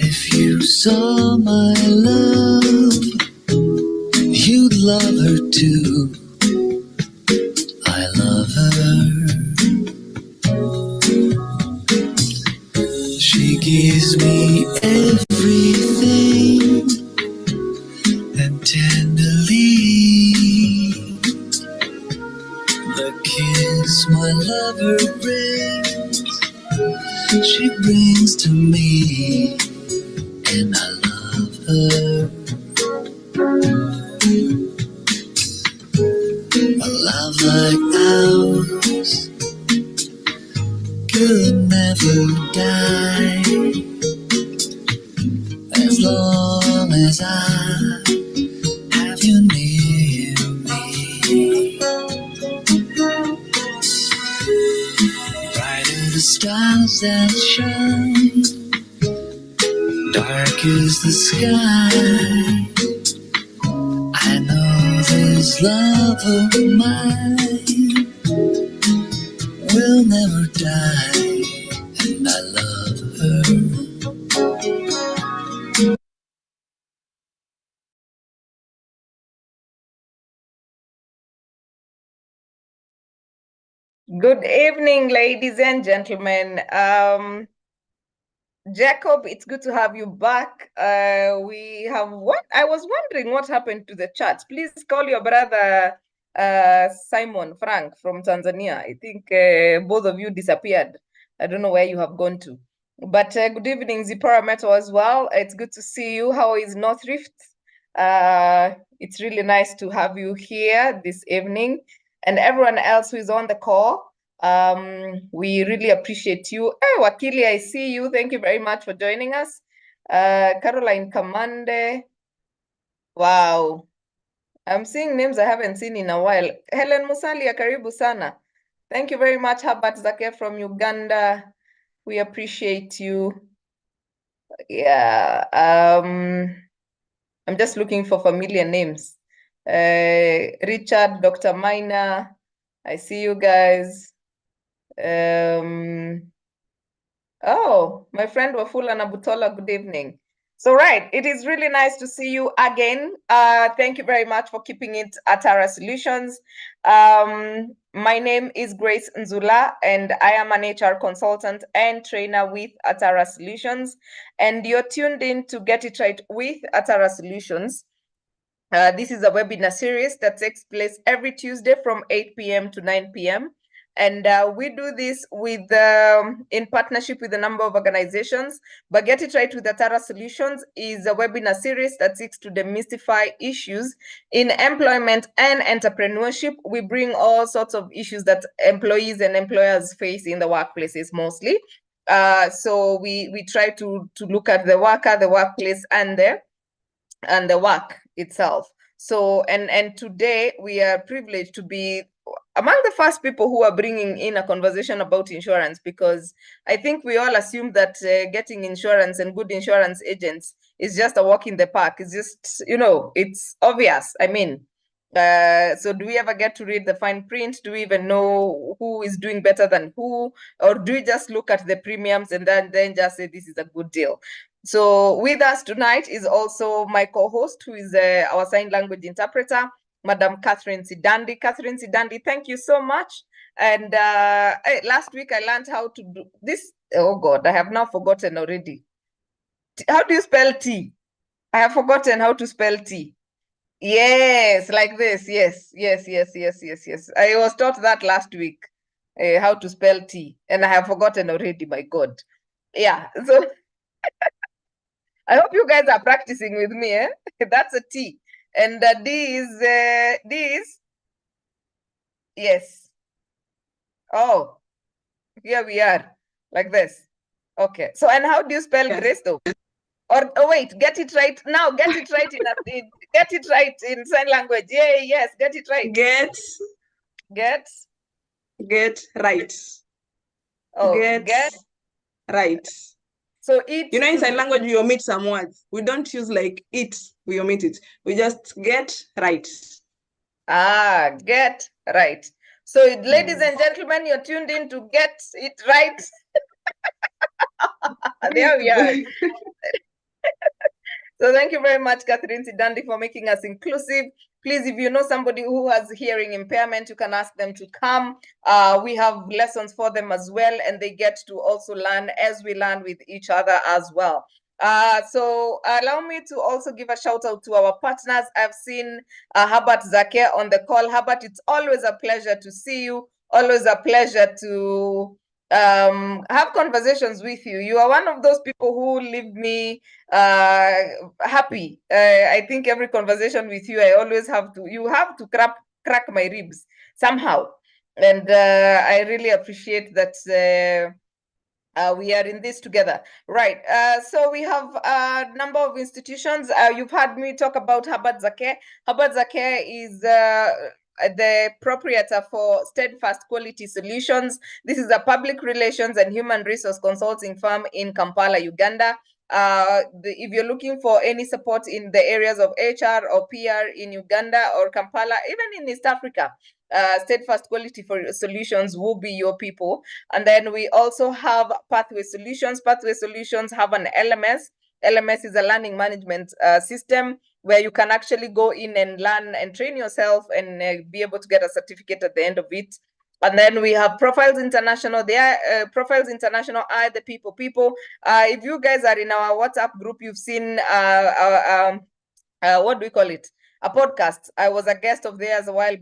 if you saw my love, you'd love her too. I love her. She gives me everything, and tenderly the kiss my lover brings, she brings to me, and I love her. A love like ours could never die, as long as I have you near me. Bright are the stars that shine, dark is the sky. I know this love of mine will never die, and I love her. Good evening, ladies and gentlemen. Jacob, it's good to have you back. I was wondering what happened to the chat. Please call your brother Simon Frank from Tanzania. I think both of you disappeared. I don't know where you have gone to. But good evening, Zipporah Meto as well. It's good to see you. How is North Rift? It's really nice to have you here this evening. And everyone else who is on the call. We really appreciate you. Hey, Wakili, I see you. Thank you very much for joining us. Caroline Kamande. Wow. I'm seeing names I haven't seen in a while. Helen Musalia, karibu sana. Thank you very much, Habat Zake from Uganda. We appreciate you. Yeah. I'm just looking for familiar names. Richard, Dr. Minor. I see you guys. Oh, my friend Wafula Nabutola, good evening. So, right, it is really nice to see you again. Thank you very much for keeping it at Atara Solutions. My name is Grace Nzula, and I am an HR consultant and trainer with Atara Solutions. And you're tuned in to Get It Right with Atara Solutions. This is a webinar series that takes place every Tuesday from 8 p.m. to 9 p.m. And we do this with in partnership with a number of organizations. But Get It Right with Atara Solutions is a webinar series that seeks to demystify issues in employment and entrepreneurship. We bring all sorts of issues that employees and employers face in the workplaces mostly. So we try to look at the worker, the workplace, and the work itself. So, and today we are privileged to be among the first people who are bringing in a conversation about insurance, because I think we all assume that getting insurance and good insurance agents is just a walk in the park. It's just, it's obvious. I mean, so do we ever get to read the fine print? Do we even know who is doing better than who? Or do we just look at the premiums and then just say this is a good deal? So with us tonight is also my co-host, who is our sign language interpreter, Madam Catherine Sidandi. Catherine Sidandi, thank you so much. And last week I learned how to do this. Oh God, I have now forgotten already. How do you spell T? I have forgotten how to spell T. Yes, like this. Yes. I was taught that last week, how to spell T, and I have forgotten already, my God. Yeah, so I hope you guys are practicing with me, eh? That's a T. And D is, yes. Oh, here we are, like this. Okay, so, and how do you spell Grace though? Or, oh wait, get it right now, get it right get it right in sign language. Yay, yes, get it right. Get right. Oh, get right. So it. In sign language, we omit some words. We don't use like it, we omit it. We just get right. Ah, get right. So, ladies and gentlemen, you're tuned in to Get It Right. There we are. So thank you very much, Catherine Sidandi, for making us inclusive. Please, if you know somebody who has hearing impairment, you can ask them to come. We have lessons for them as well, and they get to also learn as we learn with each other as well. So allow me to also give a shout out to our partners. I've seen Herbert Zake on the call. Herbert, it's always a pleasure to see you. Always a pleasure to have conversations with you. You are one of those people who leave me happy. I think every conversation with you, you have to crack my ribs somehow. And I really appreciate that we are in this together. Right. So we have a number of institutions. You've heard me talk about Herbert Zake. Herbert Zake is the proprietor for Steadfast Quality Solutions. This is a public relations and human resource consulting firm in Kampala, Uganda. If you're looking for any support in the areas of HR or PR in Uganda or Kampala, even in East Africa, Steadfast Quality for Solutions will be your people. And then we also have Pathway Solutions. Pathway Solutions have an LMS. LMS is a learning management system where you can actually go in and learn and train yourself and be able to get a certificate at the end of it. And then we have Profiles International. Profiles International are the people. If you guys are in our WhatsApp group, you've seen what do we call it? A podcast. I was a guest of theirs a while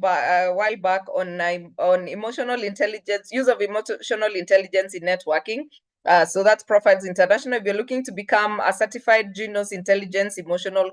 back on emotional intelligence, use of emotional intelligence in networking. So that's Profiles International. If you're looking to become a certified Genius Intelligence emotional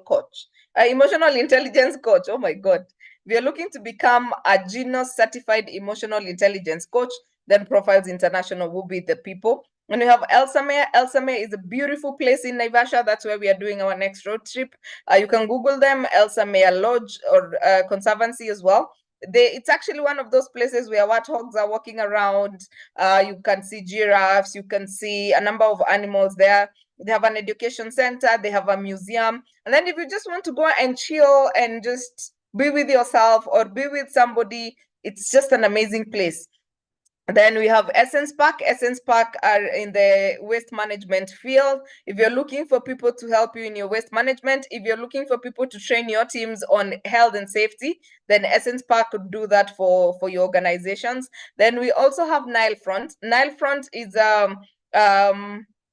intelligence coach, oh my God. If you're looking to become a Genius certified emotional intelligence coach, then Profiles International will be the people. And we have Elsame. Elsame is a beautiful place in Naivasha. That's where we are doing our next road trip. You can Google them, Elsame Lodge or Conservancy as well. It's actually one of those places where warthogs are walking around. You can see giraffes. You can see a number of animals there. They have an education center. They have a museum. And then if you just want to go and chill and just be with yourself or be with somebody, it's just an amazing place. Then we have Essence Park. Essence Park are in the waste management field. If you're looking for people to help you in your waste management, if you're looking for people to train your teams on health and safety, then Essence Park could do that for your organizations. Then we also have Nilefront. Nilefront is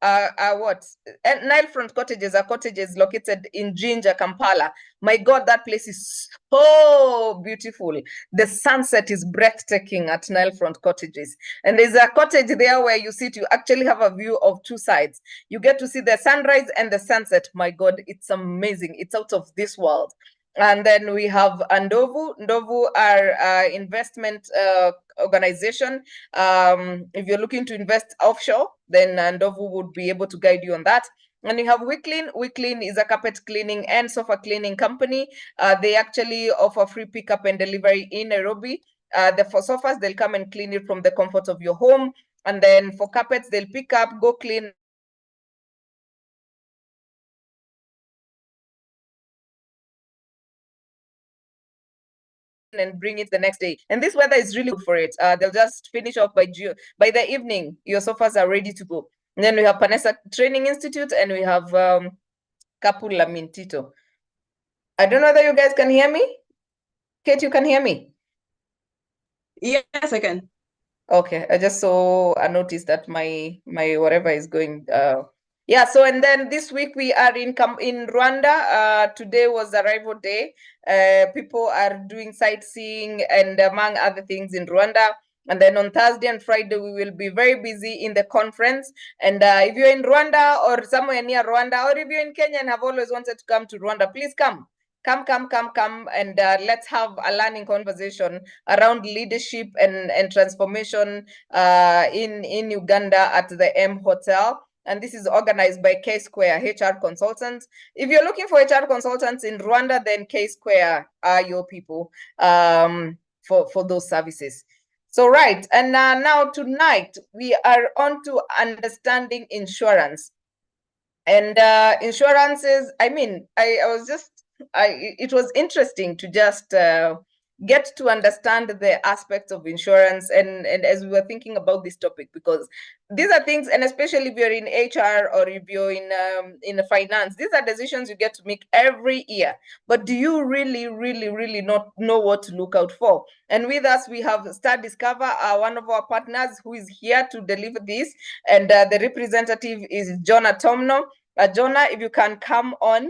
Nilefront cottages are cottages located in Jinja, Kampala. My God, that place is so beautiful. The sunset is breathtaking at Nilefront cottages. And there's a cottage there where you sit, you actually have a view of two sides. You get to see the sunrise and the sunset. My God, it's amazing. It's out of this world. And then we have Ndovu. Ndovu are investment organization. If you're looking to invest offshore, then Ndovu would be able to guide you on that. And you have Wicklin. Wicklin is a carpet cleaning and sofa cleaning company. They actually offer free pickup and delivery in Nairobi. For sofas, they'll come and clean it from the comfort of your home. And then for carpets, they'll pick up, go clean, and bring it the next day. And this weather is really good for it. They'll just finish off by the evening. Your sofas are ready to go. And then we have Panessa Training Institute, and we have Kapula Mintito. I don't know whether you guys can hear me. Kate, you can hear me? Yes, I can. Okay, I just saw a notice that my whatever is going. Yeah, so and then this week we are in Rwanda. Today was arrival day. People are doing sightseeing and among other things in Rwanda. And then on Thursday and Friday, we will be very busy in the conference. And if you're in Rwanda or somewhere near Rwanda, or if you're in Kenya and have always wanted to come to Rwanda, please come. Come, and let's have a learning conversation around leadership and transformation in Uganda at the M Hotel. And this is organized by K Square HR Consultants. If you're looking for HR consultants in Rwanda, then K Square are your people for those services. So, right. And now tonight, we are on to understanding insurance. And insurances, I mean, it was interesting to just get to understand the aspects of insurance, and as we were thinking about this topic, because these are things, and especially if you're in HR or if you're in finance, these are decisions you get to make every year. But do you really not know what to look out for? And with us, we have Star Discover, one of our partners who is here to deliver this, and the representative is Jonah Tomno. Jonah, if you can come on.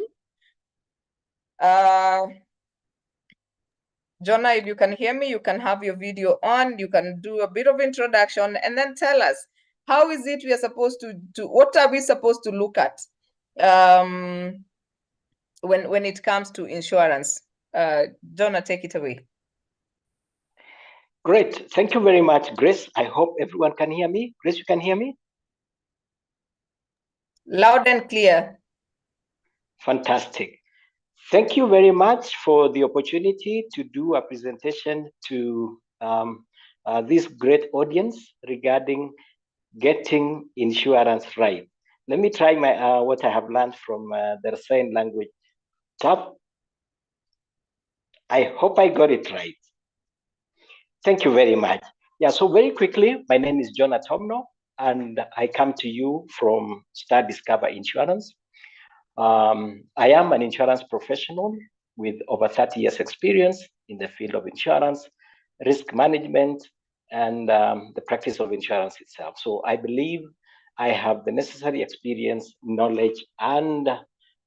Jonah, if you can hear me, you can have your video on, you can do a bit of introduction, and then tell us, how is it we are supposed to what are we supposed to look at when it comes to insurance? Jonah, take it away. Great. Thank you very much, Grace. I hope everyone can hear me. Grace, you can hear me? Loud and clear. Fantastic. Thank you very much for the opportunity to do a presentation to this great audience regarding getting insurance right. Let me try my what I have learned from the sign language tab. I hope I got it right. Thank you very much. Yeah, so very quickly, my name is Jonah Tomno, and I come to you from Star Discover Insurance. I am an insurance professional with over 30 years experience in the field of insurance, risk management, and the practice of insurance itself. So I believe I have the necessary experience, knowledge, and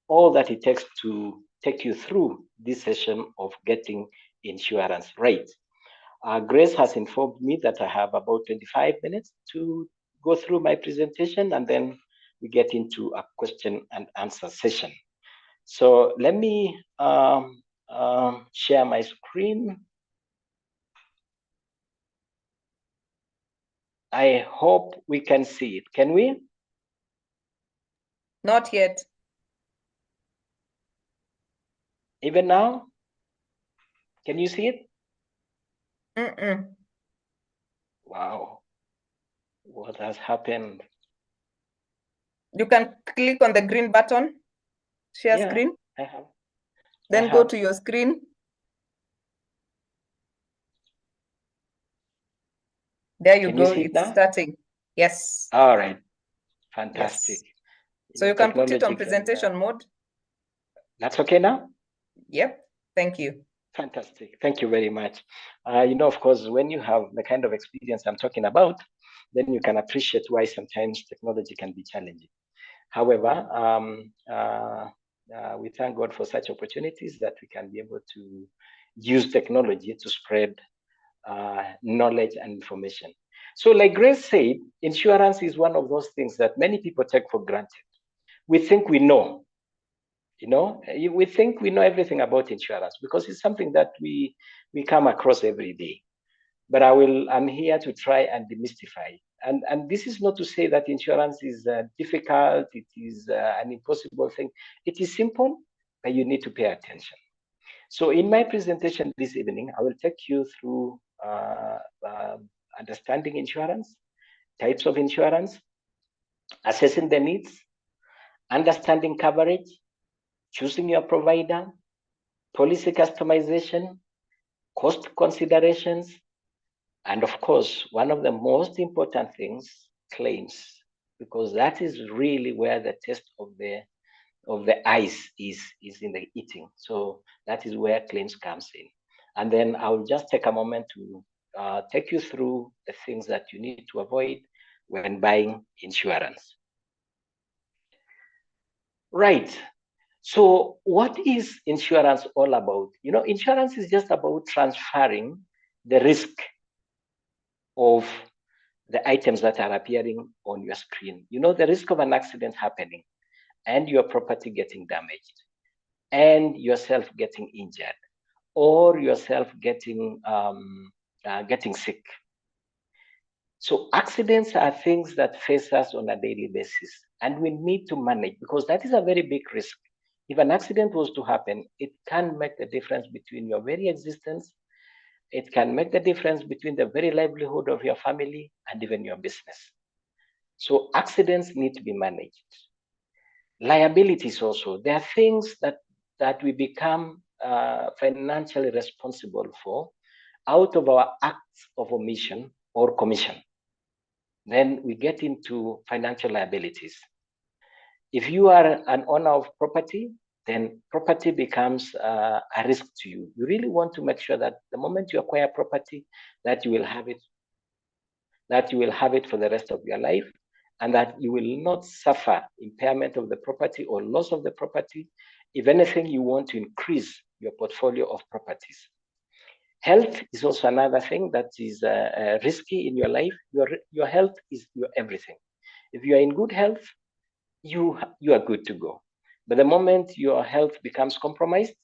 all that it takes to take you through this session of getting insurance right. Grace has informed me that I have about 25 minutes to go through my presentation, and then we get into a question and answer session. So let me share my screen. I hope we can see it. Can we? Not yet. Even now? Can you see it? Wow. What has happened? You can click on the green button, share screen. I have. Then go to your screen. There you go. It's starting. Yes. All right. Fantastic. Yes. So you can put it on presentation mode. That's okay now? Yep. Thank you. Fantastic. Thank you very much. Of course, when you have the kind of experience I'm talking about, then you can appreciate why sometimes technology can be challenging. However, we thank God for such opportunities that we can be able to use technology to spread knowledge and information. So like Grace said, insurance is one of those things that many people take for granted. We think we know. We think we know everything about insurance because it's something that we come across every day. But I'm here to try and demystify. And this is not to say that insurance is difficult, it is an impossible thing. It is simple, but you need to pay attention. So in my presentation this evening, I will take you through understanding insurance, types of insurance, assessing the needs, understanding coverage, choosing your provider, policy customization, cost considerations, and of course, one of the most important things, claims, because that is really where the test of the ice is in the eating. So that is where claims comes in. And then I'll just take a moment to take you through the things that you need to avoid when buying insurance. Right. So what is insurance all about? Insurance is just about transferring the risk of the items that are appearing on your screen. The risk of an accident happening and your property getting damaged and yourself getting injured or yourself getting sick. So accidents are things that face us on a daily basis, and we need to manage because that is a very big risk. If an accident was to happen, it can make the difference between your very existence. It can make the difference between the very livelihood of your family and even your business. So accidents need to be managed. Liabilities also, there are things that we become financially responsible for out of our acts of omission or commission. Then we get into financial liabilities. If you are an owner of property, then property becomes a risk to you. You really want to make sure that the moment you acquire property, that you will have it for the rest of your life, and that you will not suffer impairment of the property or loss of the property. If anything, you want to increase your portfolio of properties. Health is also another thing that is risky in your life. Your health is your everything. If you are in good health, you are good to go. But the moment your health becomes compromised,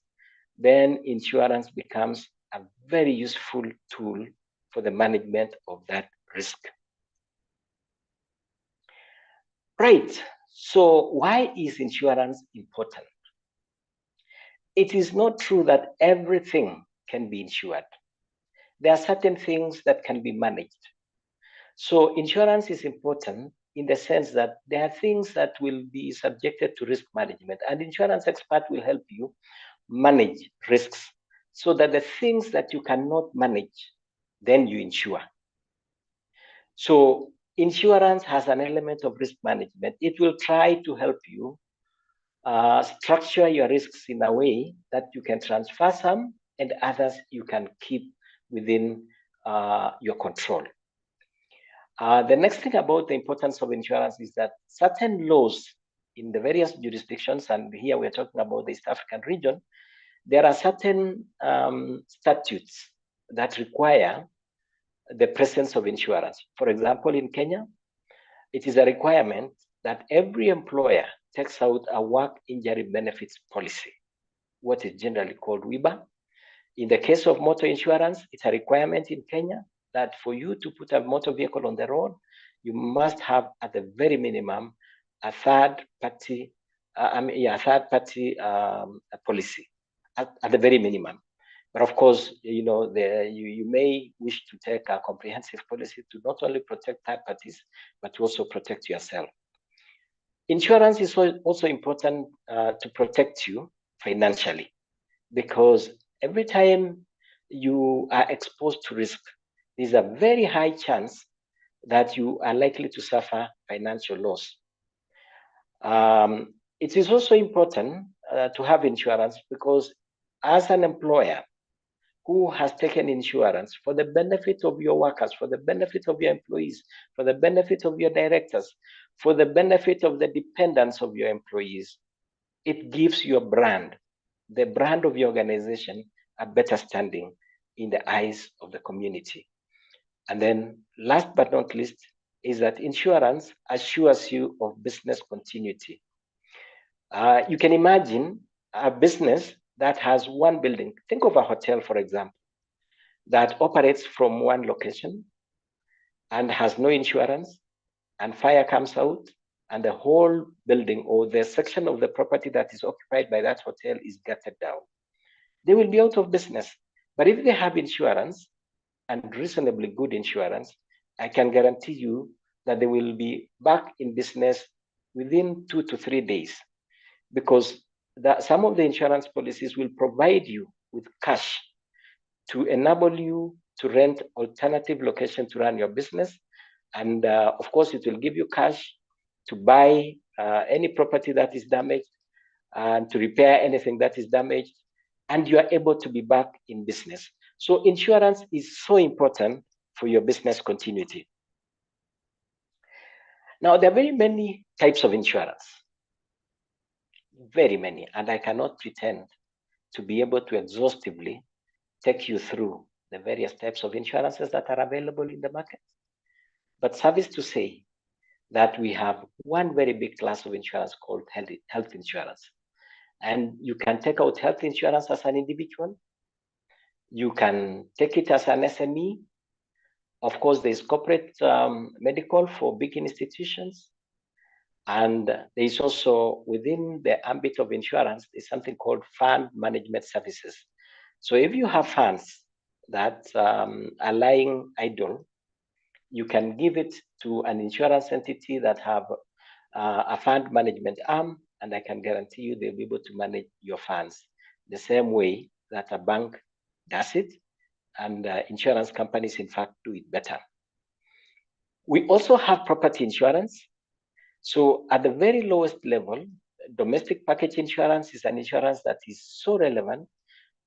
then insurance becomes a very useful tool for the management of that risk. Right. So why is insurance important? It is not true that everything can be insured. There are certain things that can be managed. So insurance is important in the sense that there are things that will be subjected to risk management, and insurance expert will help you manage risks so that the things that you cannot manage, then you insure. So insurance has an element of risk management. It will try to help you structure your risks in a way that you can transfer some and others you can keep within your control. The next thing about the importance of insurance is that certain laws in the various jurisdictions, and here we're talking about the East African region, there are certain statutes that require the presence of insurance. For example, in Kenya, it is a requirement that every employer takes out a work injury benefits policy, what is generally called WIBA. In the case of motor insurance, it's a requirement in Kenya that for you to put a motor vehicle on the road, you must have at the very minimum a third party policy at the very minimum. But of course, you know, you may wish to take a comprehensive policy to not only protect third parties, but to also protect yourself. Insurance is also important to protect you financially, because every time you are exposed to risk, there's a very high chance that you are likely to suffer financial loss. It is also important to have insurance because as an employer who has taken insurance for the benefit of your workers, for the benefit of your employees, for the benefit of your directors, for the benefit of the dependents of your employees, it gives your brand, the brand of your organization, a better standing in the eyes of the community. And then last but not least is that insurance assures you of business continuity. You can imagine a business that has one building. Think of a hotel, for example, that operates from one location and has no insurance, and fire comes out and the whole building or the section of the property that is occupied by that hotel is gutted down. They will be out of business. But if they have insurance, and reasonably good insurance, I can guarantee you that they will be back in business within 2 to 3 days, because some of the insurance policies will provide you with cash to enable you to rent alternative location to run your business. And of course, it will give you cash to buy any property that is damaged and to repair anything that is damaged, and you are able to be back in business. So insurance is so important for your business continuity. Now, there are very many types of insurance, very many, and I cannot pretend to be able to exhaustively take you through the various types of insurances that are available in the market. But suffice to say that we have one very big class of insurance called health insurance. And you can take out health insurance as an individual. You can take it as an SME. Of course, there's corporate medical for big institutions. And there's also, within the ambit of insurance, there's something called fund management services. So if you have funds that are lying idle, you can give it to an insurance entity that have a fund management arm, and I can guarantee you they'll be able to manage your funds. the same way that a bank does it, and insurance companies, in fact, do it better. We also have property insurance. So at the very lowest level, domestic package insurance is an insurance that is so relevant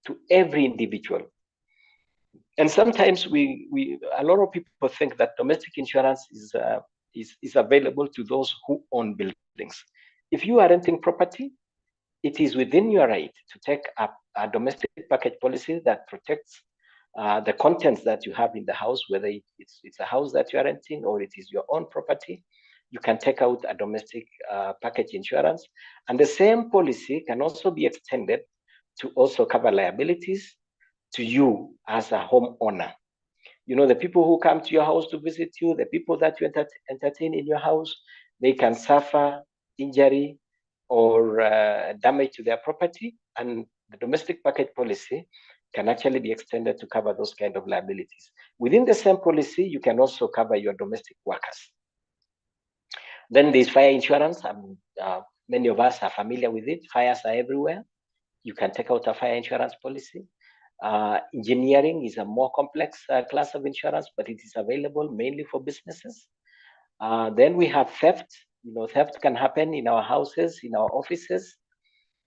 to every individual. And sometimes a lot of people think that domestic insurance is available to those who own buildings. If you are renting property, it is within your right to take up a domestic package policy that protects the contents that you have in the house, whether it's a house that you are renting or it is your own property. You can take out a domestic package insurance. And the same policy can also be extended to also cover liabilities to you as a homeowner. You know, the people who come to your house to visit you, the people that you entertain in your house, they can suffer injury or damage to their property, and the domestic package policy can actually be extended to cover those kind of liabilities. Within the same policy, you can also cover your domestic workers. Then there's fire insurance. Many of us are familiar with it. Fires are everywhere. You can take out a fire insurance policy. Engineering is a more complex class of insurance, but it is available mainly for businesses. Then we have theft. You know, theft can happen in our houses, in our offices,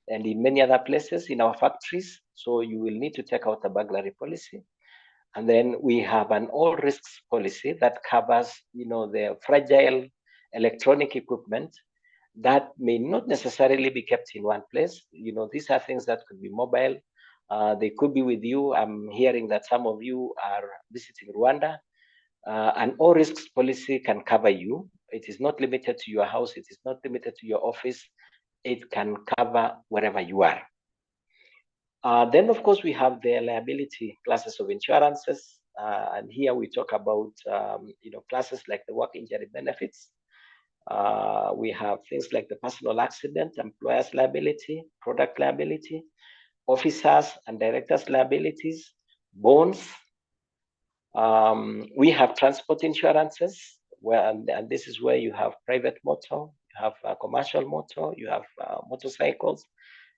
and in many other places, in our factories. So you will need to take out a burglary policy. And then we have an all risks policy that covers, you know, the fragile electronic equipment that may not necessarily be kept in one place. You know, these are things that could be mobile. They could be with you. I'm hearing that some of you are visiting Rwanda. An all risks policy can cover you. It is not limited to your house. It is not limited to your office. It can cover wherever you are. Then, of course, we have the liability classes of insurances. And here we talk about, you know, classes like the work injury benefits. We have things like the personal accident, employer's liability, product liability, officers and directors liabilities, bonds. We have transport insurances, and this is where you have private motor, you have commercial motor, you have motorcycles,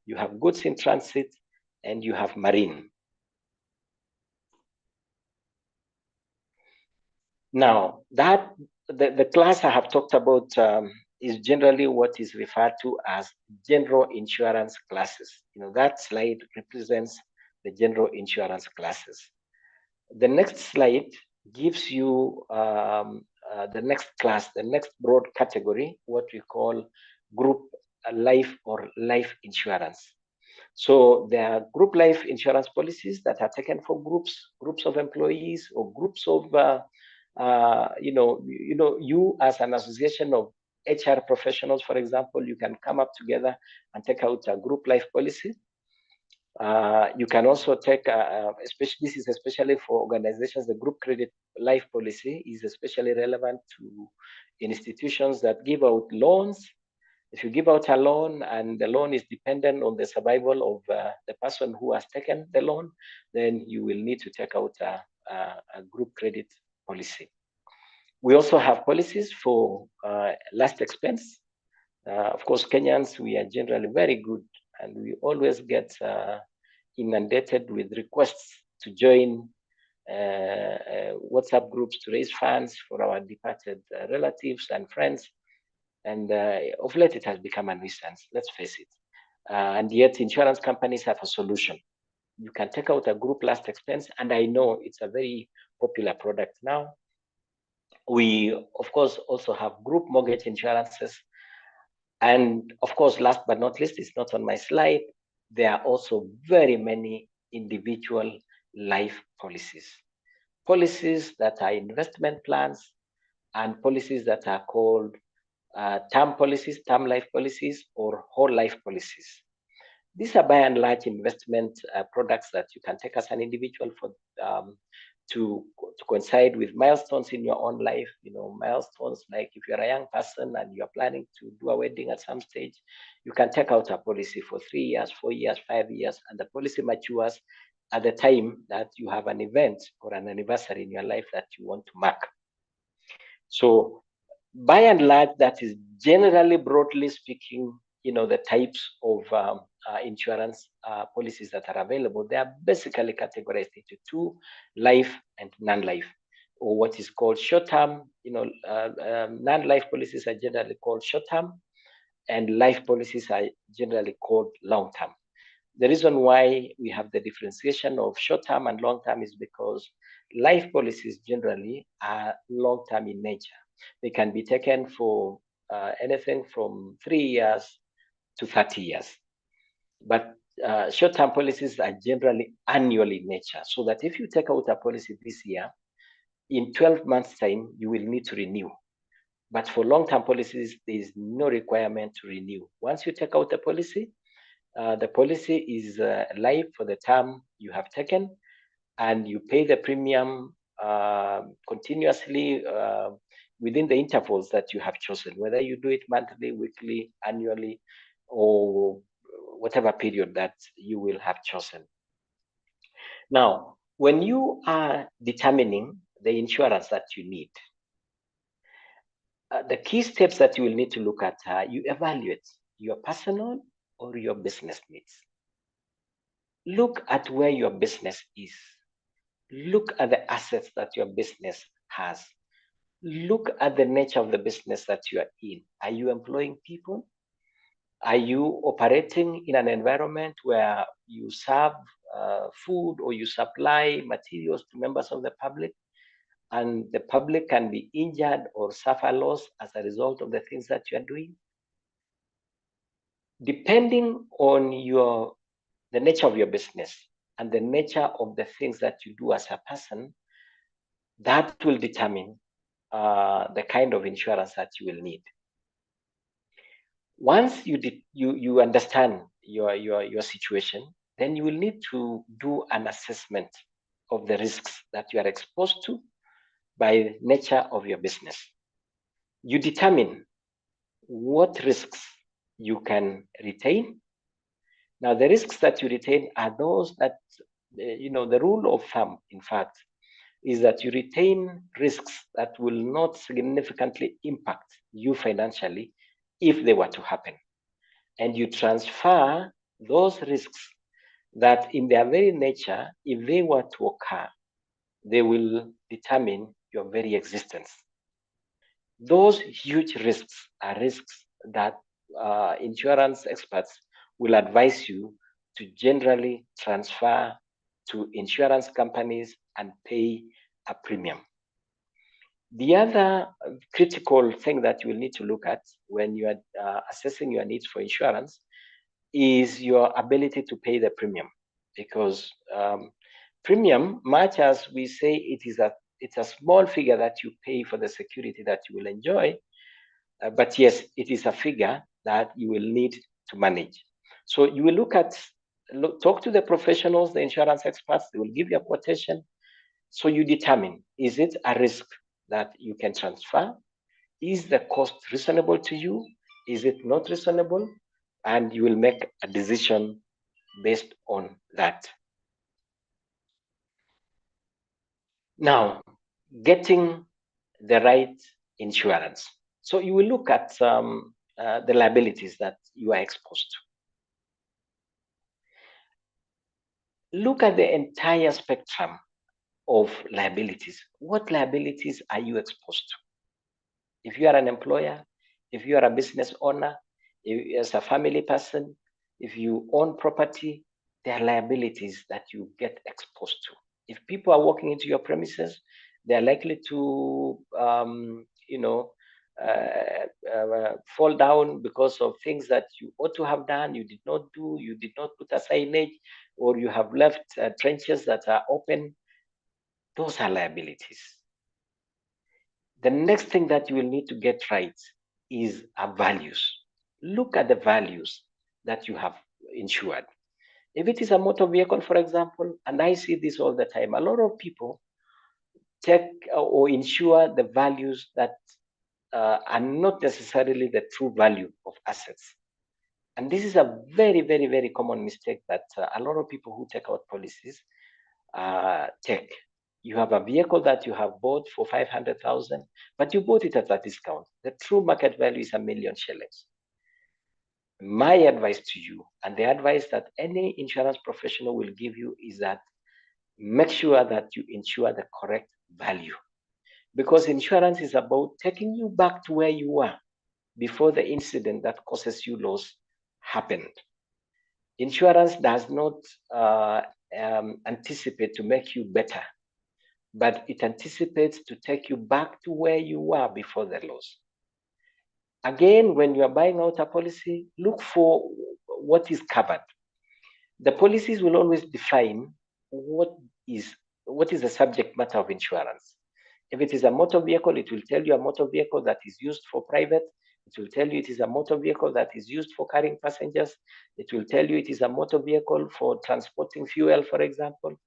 you have goods in transit, and you have marine. Now, that the class I have talked about is generally what is referred to as general insurance classes. You know, that slide represents the general insurance classes. The next slide gives you the next class, the next broad category, what we call group life or life insurance. So there are group life insurance policies that are taken for groups of employees or groups of you as an association of HR professionals, for example, you can come up together and take out a group life policy. You can also take, this is especially for organizations, the group credit life policy is especially relevant to institutions that give out loans. If you give out a loan and the loan is dependent on the survival of the person who has taken the loan, then you will need to take out a group credit policy. We also have policies for last expense. Of course, Kenyans, we are generally very good, and we always get inundated with requests to join WhatsApp groups to raise funds for our departed relatives and friends. And of late, it has become a nuisance, let's face it. And yet, insurance companies have a solution. You can take out a group last expense, and I know it's a very popular product now. We, of course, also have group mortgage insurances. And of course, last but not least, it's not on my slide, there are also very many individual life policies. Policies that are investment plans and policies that are called term policies, term life policies, or whole life policies. These are by and large investment products that you can take as an individual for to coincide with milestones in your own life. You know, milestones like if you're a young person and you're planning to do a wedding at some stage, you can take out a policy for 3 years, 4 years, 5 years, and the policy matures at the time that you have an event or an anniversary in your life that you want to mark. So by and large, that is generally, broadly speaking, the types of insurance policies that are available, they are basically categorized into two: life and non-life, or what is called short-term. Non-life policies are generally called short-term, and life policies are generally called long-term. The reason why we have the differentiation of short-term and long-term is because life policies generally are long-term in nature. They can be taken for anything from 3 years to 30 years. But short-term policies are generally annual in nature, so that if you take out a policy this year, in 12 months' time, you will need to renew. But for long-term policies, there is no requirement to renew. Once you take out the policy is live for the term you have taken, and you pay the premium continuously within the intervals that you have chosen, whether you do it monthly, weekly, annually, or whatever period that you will have chosen. Now, when you are determining the insurance that you need, the key steps that you will need to look at are: you evaluate your personal or your business needs. Look at where your business is. Look at the assets that your business has. Look at the nature of the business that you are in. Are you employing people? Are you operating in an environment where you serve food or you supply materials to members of the public, and the public can be injured or suffer loss as a result of the things that you are doing? Depending on the nature of your business and the nature of the things that you do as a person, that will determine the kind of insurance that you will need. Once you understand your situation, then you will need to do an assessment of the risks that you are exposed to by nature of your business. You determine what risks you can retain. Now, the risks that you retain are those that, the rule of thumb, in fact, is that you retain risks that will not significantly impact you financially if they were to happen. And you transfer those risks that in their very nature, if they were to occur, they will determine your very existence. Those huge risks are risks that insurance experts will advise you to generally transfer to insurance companies and pay a premium. The other critical thing that you will need to look at when you are assessing your needs for insurance is your ability to pay the premium, because premium, much as we say it's a small figure that you pay for the security that you will enjoy, but yes, it is a figure that you will need to manage. So you will talk to the professionals, the insurance experts. They will give you a quotation. So you determine, is it a risk that you can transfer? Is the cost reasonable to you? Is it not reasonable? And you will make a decision based on that. Now, getting the right insurance. So you will look at the liabilities that you are exposed to. Look at the entire spectrum of liabilities. What liabilities are you exposed to? If you are an employer, if you are a business owner, as a family person, if you own property, there are liabilities that you get exposed to. If people are walking into your premises, they are likely to, fall down because of things that you ought to have done, you did not do, you did not put a signage, or you have left trenches that are open. Those are liabilities. The next thing that you will need to get right is values. Look at the values that you have insured. If it is a motor vehicle, for example, and I see this all the time, a lot of people take or insure the values that are not necessarily the true value of assets. And this is a very, very, very common mistake that a lot of people who take out policies take. You have a vehicle that you have bought for 500,000, but you bought it at a discount. The true market value is 1 million shillings. My advice to you, and the advice that any insurance professional will give you, is that make sure that you insure the correct value, because insurance is about taking you back to where you were before the incident that causes you loss happened. Insurance does not anticipate to make you better, but it anticipates to take you back to where you were before the loss. Again, when you are buying out a policy, look for what is covered. The policies will always define what is the subject matter of insurance. If it is a motor vehicle, it will tell you a motor vehicle that is used for private. It will tell you it is a motor vehicle that is used for carrying passengers. It will tell you it is a motor vehicle for transporting fuel, for example.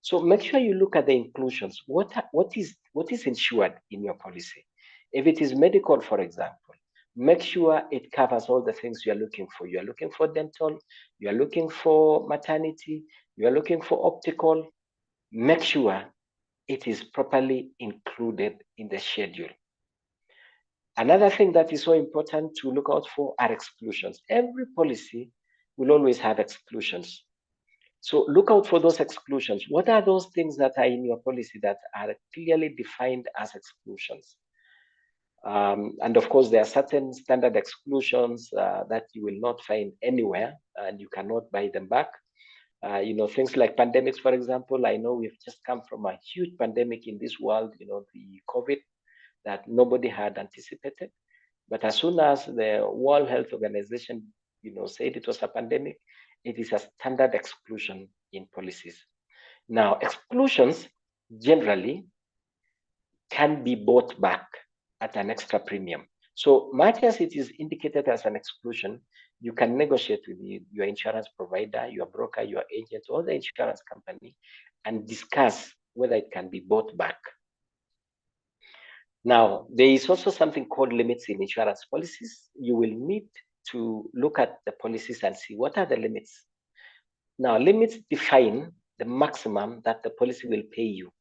So make sure you look at the inclusions. What is insured in your policy? If it is medical, for example, make sure it covers all the things you are looking for. You are looking for dental, you are looking for maternity, you are looking for optical. Make sure it is properly included in the schedule. Another thing that is so important to look out for are exclusions. Every policy will always have exclusions. So look out for those exclusions. What are those things that are in your policy that are clearly defined as exclusions? And of course, there are certain standard exclusions that you will not find anywhere, and you cannot buy them back. Things like pandemics, for example. I know we've just come from a huge pandemic in this world, the COVID, that nobody had anticipated. But as soon as the World Health Organization, said it was a pandemic, it is a standard exclusion in policies. Now, exclusions generally can be bought back at an extra premium. So much as it is indicated as an exclusion, you can negotiate with your insurance provider, your broker, your agent, or the insurance company, and discuss whether it can be bought back. Now, there is also something called limits in insurance policies. You will need to look at the policies and see what are the limits. Now, limits define the maximum that the policy will pay you.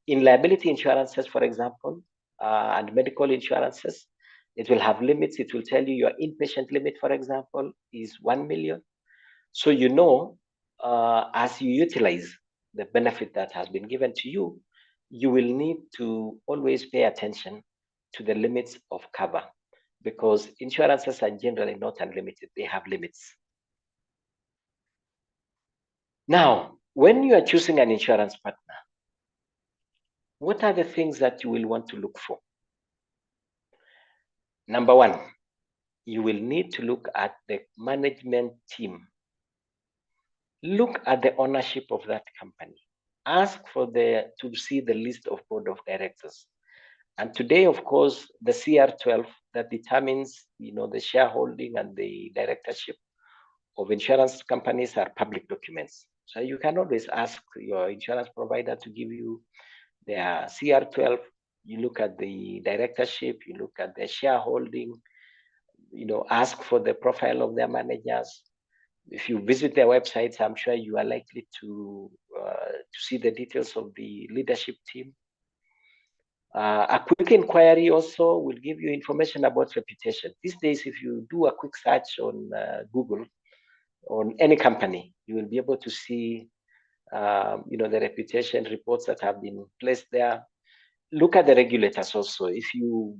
In liability insurances, for example, and medical insurances, it will have limits. It will tell you your inpatient limit, for example, is 1 million. So as you utilize the benefit that has been given to you, you will need to always pay attention to the limits of cover, because insurances are generally not unlimited. They have limits. Now, when you are choosing an insurance partner, what are the things that you will want to look for? Number one, you will need to look at the management team. Look at the ownership of that company. Ask to see the list of board of directors. And today, of course, the CR12 that determines, the shareholding and the directorship of insurance companies are public documents. So you can always ask your insurance provider to give you their CR12. You look at the directorship, you look at the shareholding, ask for the profile of their managers. If you visit their websites, I'm sure you are likely to see the details of the leadership team. A quick inquiry also will give you information about reputation. These days, if you do a quick search on Google, on any company, you will be able to see, the reputation reports that have been placed there. Look at the regulators also. If you,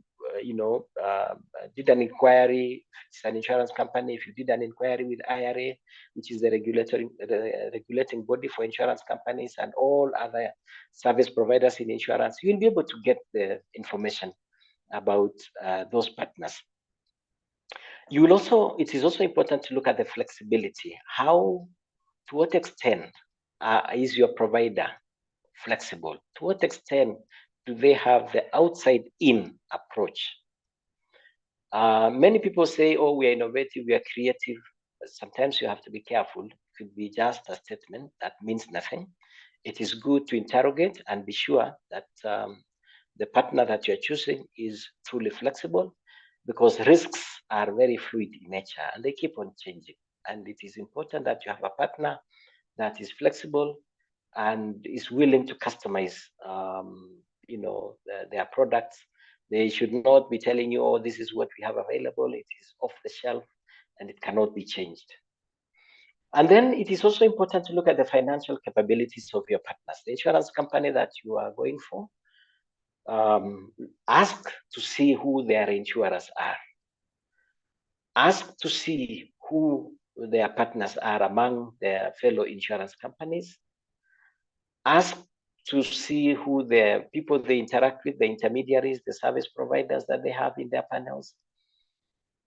did an inquiry, it's an insurance company. If you did an inquiry with IRA, which is the regulating body for insurance companies and all other service providers in insurance, you'll be able to get the information about those partners. It is also important to look at the flexibility. To what extent is your provider flexible? To what extent do they have the outside-in approach? Many people say, oh, we are innovative, we are creative. But sometimes you have to be careful. It could be just a statement that means nothing. It is good to interrogate and be sure that the partner that you're choosing is truly flexible, because risks are very fluid in nature and they keep on changing. And it is important that you have a partner that is flexible and is willing to customize, their products. They should not be telling you, oh, this is what we have available. It is off the shelf. and it cannot be changed. And then it is also important to look at the financial capabilities of your partners. The insurance company that you are going for, ask to see who their insurers are. Ask to see who their partners are among their fellow insurance companies. Ask to see who the people they interact with, the intermediaries, the service providers that they have in their panels.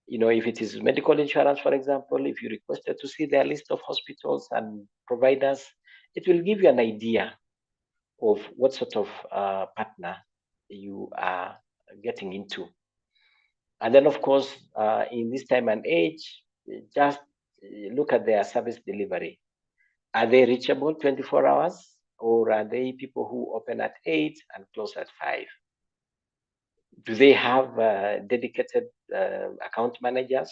You know, if it is medical insurance, for example, if you requested to see their list of hospitals and providers, it will give you an idea of what sort of partner you are getting into. And then, of course, in this time and age, just look at their service delivery. Are they reachable 24 hours? Or are they people who open at 8 and close at 5? Do they have dedicated account managers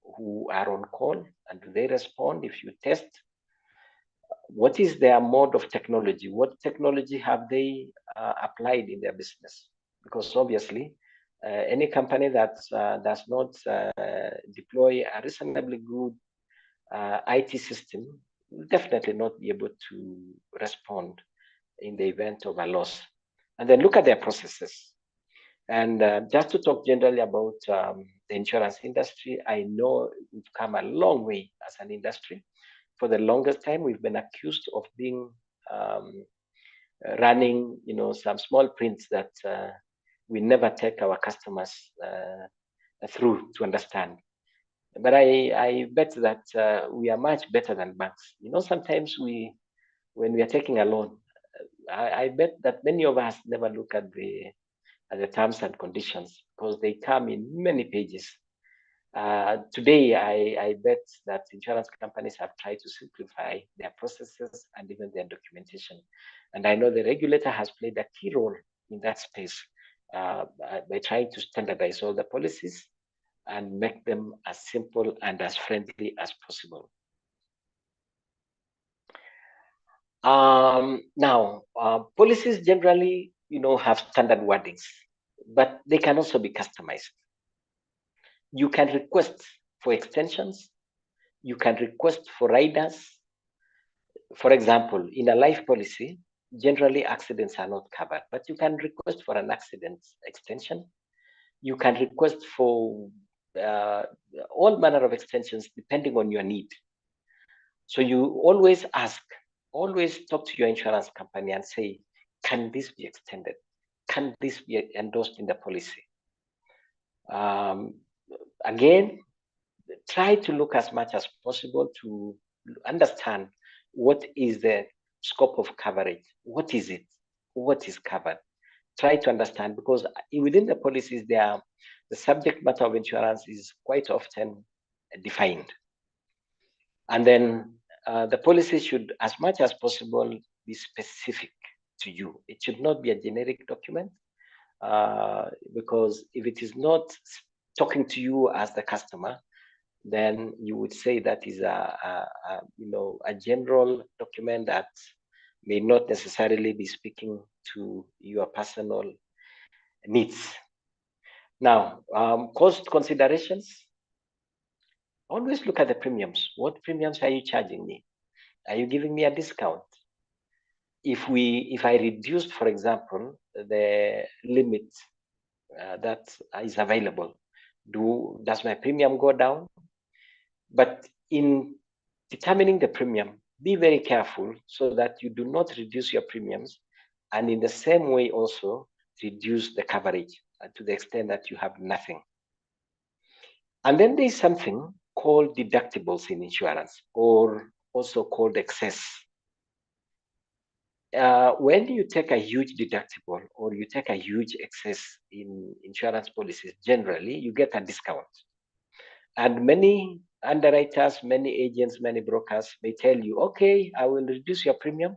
who are on call, and do they respond if you test? What is their mode of technology? What technology have they applied in their business? Because obviously, any company that does not deploy a reasonably good IT system will definitely not be able to respond in the event of a loss. And then look at their processes. And just to talk generally about the insurance industry, I know we've come a long way as an industry. For the longest time, we've been accused of being running, you know, some small prints that we never take our customers through to understand. But I bet that we are much better than banks. You know, sometimes when we are taking a loan, I bet that many of us never look at the terms and conditions because they come in many pages. Today, I bet that insurance companies have tried to simplify their processes and even their documentation. And I know the regulator has played a key role in that space by trying to standardize all the policies and make them as simple and as friendly as possible. Now, policies generally, you know, have standard wordings, but they can also be customized. You can request for extensions. You can request for riders. For example, in a life policy, generally accidents are not covered, but you can request for an accident extension. You can request for all manner of extensions depending on your need. So you always ask, always talk to your insurance company and say, can this be extended? Can this be endorsed in the policy? Again, try to look as much as possible to understand what is the scope of coverage. What is it? What is covered? Try to understand, because within the policies, the subject matter of insurance is quite often defined. And then the policy should, as much as possible, be specific to you. It should not be a generic document, because if it is not talking to you as the customer, then you would say that is a general document that may not necessarily be speaking to your personal needs. Now, cost considerations. Always look at the premiums. What premiums are you charging me? Are you giving me a discount? If I reduced, for example, the limit that is available, does my premium go down? But in determining the premium, be very careful so that you do not reduce your premiums, and in the same way also reduce the coverage to the extent that you have nothing. And then there's something called deductibles in insurance, or also called excess. When you take a huge deductible or you take a huge excess in insurance policies, generally you get a discount. And many underwriters, many agents, many brokers may tell you, okay, I will reduce your premium,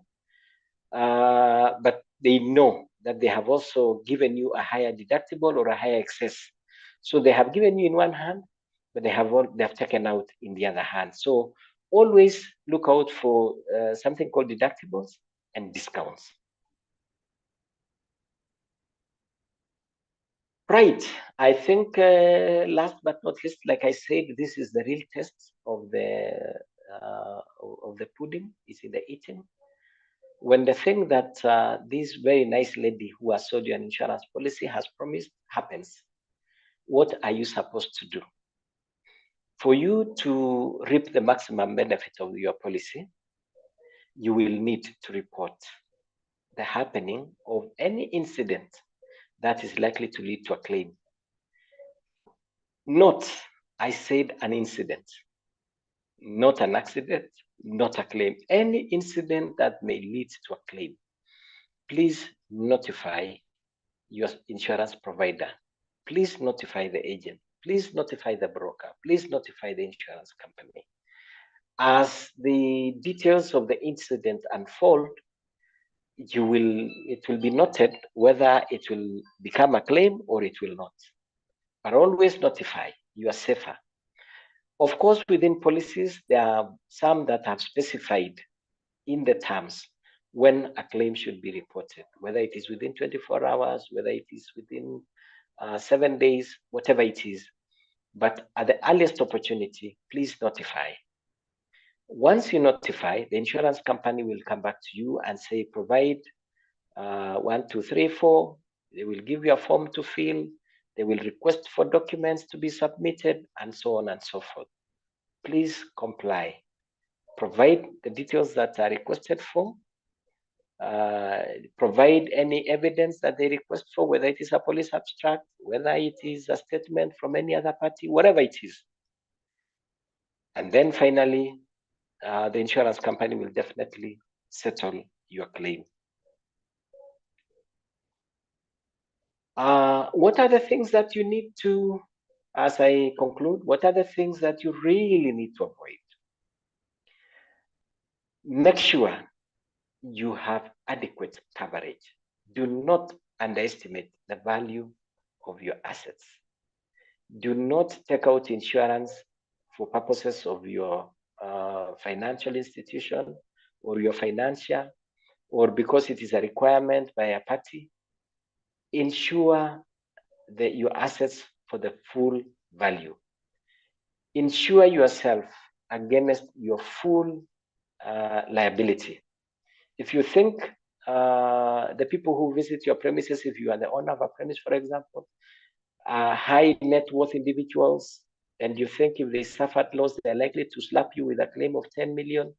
but they know that they have also given you a higher deductible or a higher excess. So they have given you in one hand, but they have taken out in the other hand. So always look out for something called deductibles and discounts. Right. I think last but not least, like I said, this is the real test of the pudding is in the eating. When the thing that this very nice lady who has sold you an insurance policy has promised happens, what are you supposed to do? For you to reap the maximum benefit of your policy, you will need to report the happening of any incident that is likely to lead to a claim. Not, I said, an incident, not an accident, not a claim. Any incident that may lead to a claim, please notify your insurance provider. Please notify the agent. Please notify the broker. Please notify the insurance company. As the details of the incident unfold, it will be noted whether it will become a claim or it will not. But always notify, you are safer. Of course, within policies, there are some that have specified in the terms when a claim should be reported, whether it is within 24 hours, whether it is within 7 days, whatever it is. But at the earliest opportunity, please notify. Once you notify, the insurance company will come back to you and say, provide 1, 2, 3, 4. They will give you a form to fill. They will request for documents to be submitted, and so on and so forth. Please comply. Provide the details that are requested for. Provide any evidence that they request for, whether it is a police abstract, whether it is a statement from any other party, whatever it is. And then finally, the insurance company will definitely settle your claim. What are the things that you need to, as I conclude, what are the things that you really need to avoid? Make sure you have adequate coverage. Do not underestimate the value of your assets. Do not take out insurance for purposes of your financial institution or your financial, or because it is a requirement by a party. Insure your assets for the full value. Insure yourself against your full liability. If you think the people who visit your premises, if you are the owner of a premise, for example, are high net worth individuals, and you think if they suffered loss, they're likely to slap you with a claim of 10 million,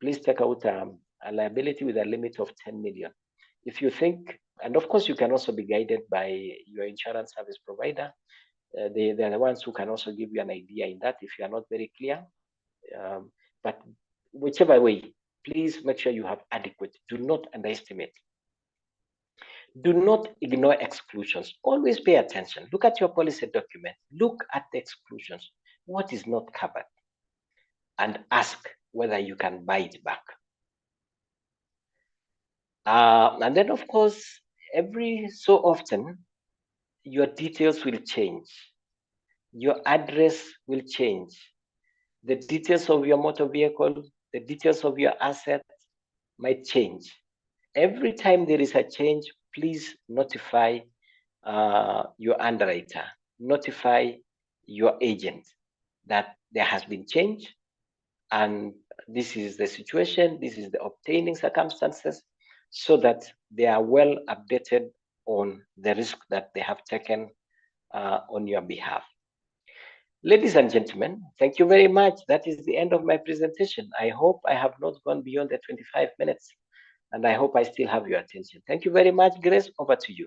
please take out a liability with a limit of 10 million. If you think, and of course, you can also be guided by your insurance service provider. They're the ones who can also give you an idea in that if you are not very clear. But whichever way, please make sure you have adequate. Do not underestimate. Do not ignore exclusions. Always pay attention. Look at your policy document. Look at the exclusions. What is not covered? And ask whether you can buy it back. And then, of course, every so often, your details will change. Your address will change. The details of your motor vehicle, the details of your assets might change. Every time there is a change, please notify your underwriter, notify your agent that there has been change and this is the situation, this is the obtaining circumstances, so that they are well updated on the risk that they have taken on your behalf. Ladies and gentlemen, thank you very much. That is the end of my presentation. I hope I have not gone beyond the 25 minutes, and I hope I still have your attention. Thank you very much. Grace, over to you.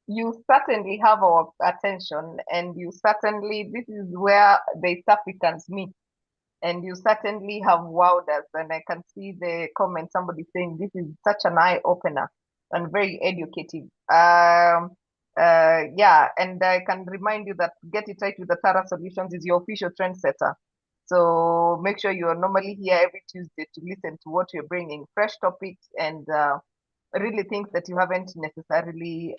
You certainly have our attention, and you certainly, this is where the East Africans meet. And you certainly have wowed us. And I can see the comment, somebody saying this is such an eye opener and very educative. Yeah, and I can remind you that Get It Right with Atara Solutions is your official trendsetter. So make sure you are normally here every Tuesday to listen to what you're bringing, fresh topics and really things that you haven't necessarily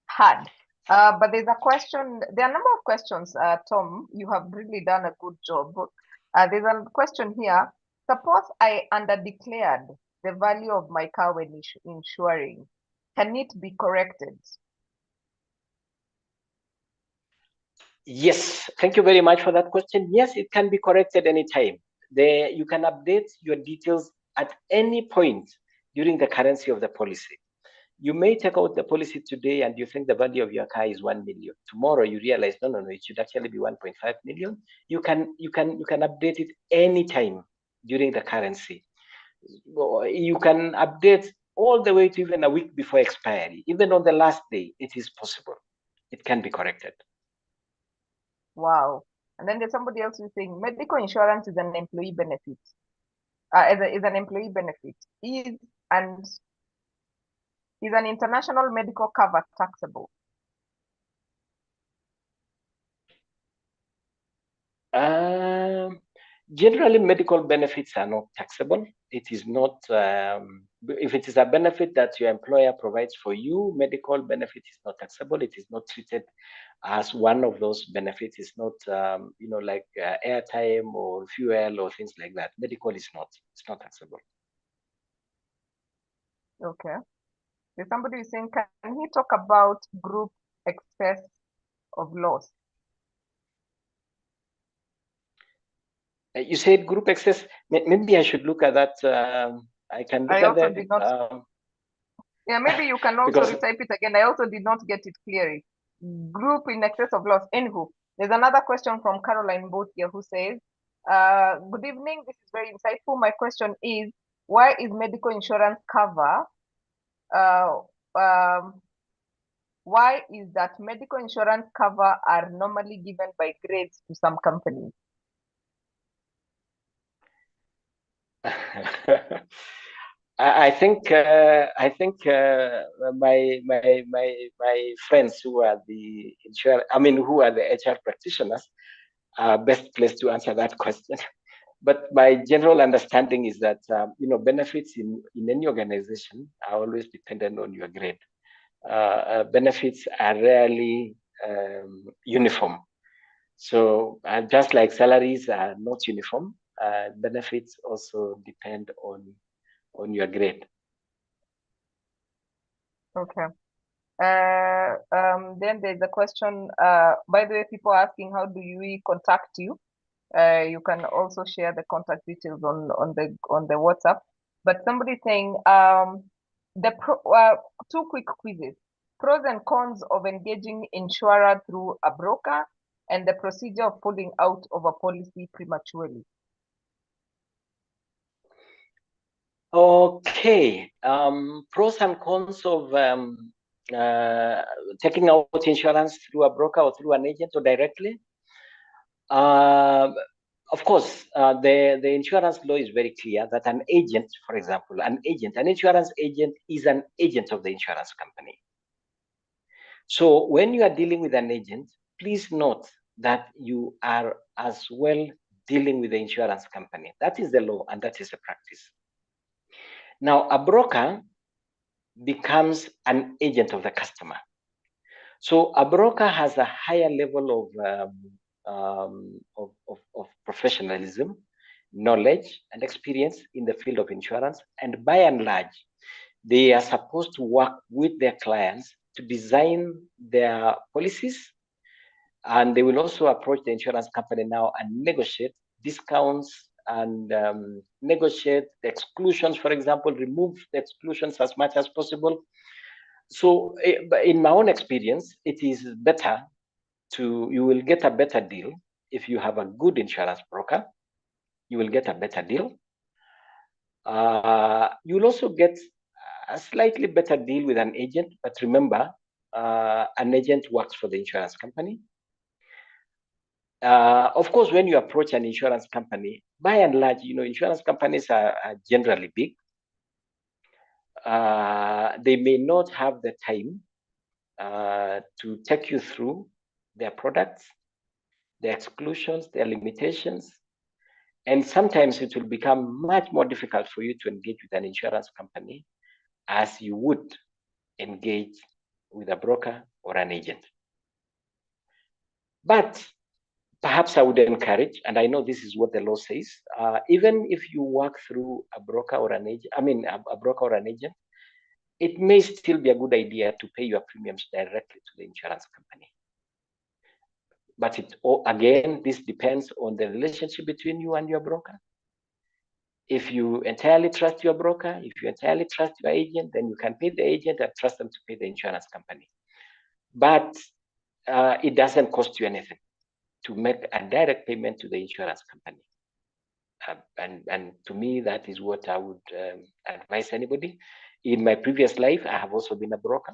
had. But there's a question, there are a number of questions, Tom, you have really done a good job. There's a question here. Suppose I underdeclared the value of my car when insuring. can it be corrected? Yes, thank you very much for that question. Yes, it can be corrected anytime. You can update your details at any point during the currency of the policy. You may take out the policy today and you think the value of your car is 1 million. Tomorrow you realize, no, it should actually be 1.5 million. You can update it anytime during the currency. You can update all the way to even a week before expiry. Even on the last day, it is possible. It can be corrected. Wow. And then there's somebody else who's saying medical insurance is an employee benefit. Is an employee benefit. Is an international medical cover taxable? Generally, medical benefits are not taxable. It is not, if it is a benefit that your employer provides for you, medical benefit is not taxable. It is not treated as one of those benefits. It's not, like airtime or fuel or things like that. Medical is not. It's not taxable. Okay. There's somebody who's saying, can he talk about group excess of loss? You said group excess. Maybe I should look at that. I can look at that. Did not. Yeah, maybe you can also retype it again. I also did not get it clearly. Group in excess of loss. Anywho, there's another question from Caroline Botia who says, good evening. This is very insightful. My question is, why is medical insurance cover? Why is that medical insurance cover are normally given by grades to some companies? I think my friends who are the who are the HR practitioners are best placed to answer that question. But my general understanding is that benefits in any organization are always dependent on your grade. Benefits are rarely uniform. So just like salaries are not uniform, benefits also depend on your grade. Okay. Then there's a question, by the way, people are asking, how do we contact you? You can also share the contact details on the WhatsApp. But somebody saying, two quick quizzes: pros and cons of engaging insurer through a broker, and the procedure of pulling out of a policy prematurely. Okay. Pros and cons of taking out insurance through a broker or through an agent or directly. Of course, the insurance law is very clear that an agent, for example, an insurance agent is an agent of the insurance company. So when you are dealing with an agent, please note that you are as well dealing with the insurance company. That is the law and that is the practice. Now, a broker becomes an agent of the customer. So a broker has a higher level of professionalism, knowledge, and experience in the field of insurance. And by and large, they are supposed to work with their clients to design their policies. And they will also approach the insurance company now and negotiate discounts and negotiate the exclusions, for example, remove the exclusions as much as possible. So in my own experience, it is better you will get a better deal if you have a good insurance broker. You will get a better deal. You will also get a slightly better deal with an agent, but remember, an agent works for the insurance company. Of course, when you approach an insurance company, by and large, insurance companies are generally big. They may not have the time to take you through their products, their exclusions, their limitations. And sometimes it will become much more difficult for you to engage with an insurance company as you would engage with a broker or an agent. But perhaps I would encourage, and I know this is what the law says, even if you work through a broker or an agent, a broker or an agent, it may still be a good idea to pay your premiums directly to the insurance company. But again, this depends on the relationship between you and your broker. If you entirely trust your broker, if you entirely trust your agent, then you can pay the agent and trust them to pay the insurance company. But it doesn't cost you anything to make a direct payment to the insurance company. And to me, that is what I would advise anybody. In my previous life, I have also been a broker.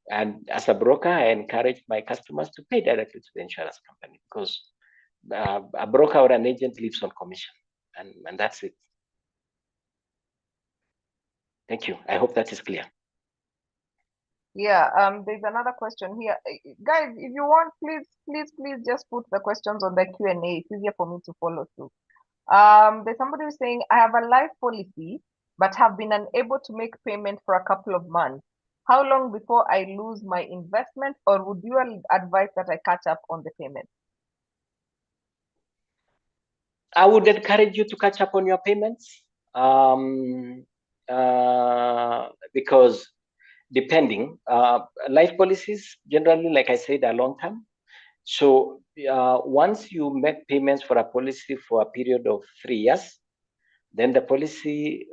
And as a broker, I encourage my customers to pay directly to the insurance company, because a broker or an agent lives on commission, and that's it. Thank you. I hope that is clear. Yeah, there's another question here. Guys, if you want, please just put the questions on the Q&A. It's easier for me to follow through. There's somebody who's saying, I have a life policy, but have been unable to make payment for a couple of months. How long before I lose my investment, or would you advise that I catch up on the payment? I would encourage you to catch up on your payments, because depending, life policies generally, like I said, are long term. So once you make payments for a policy for a period of 3 years, then the policy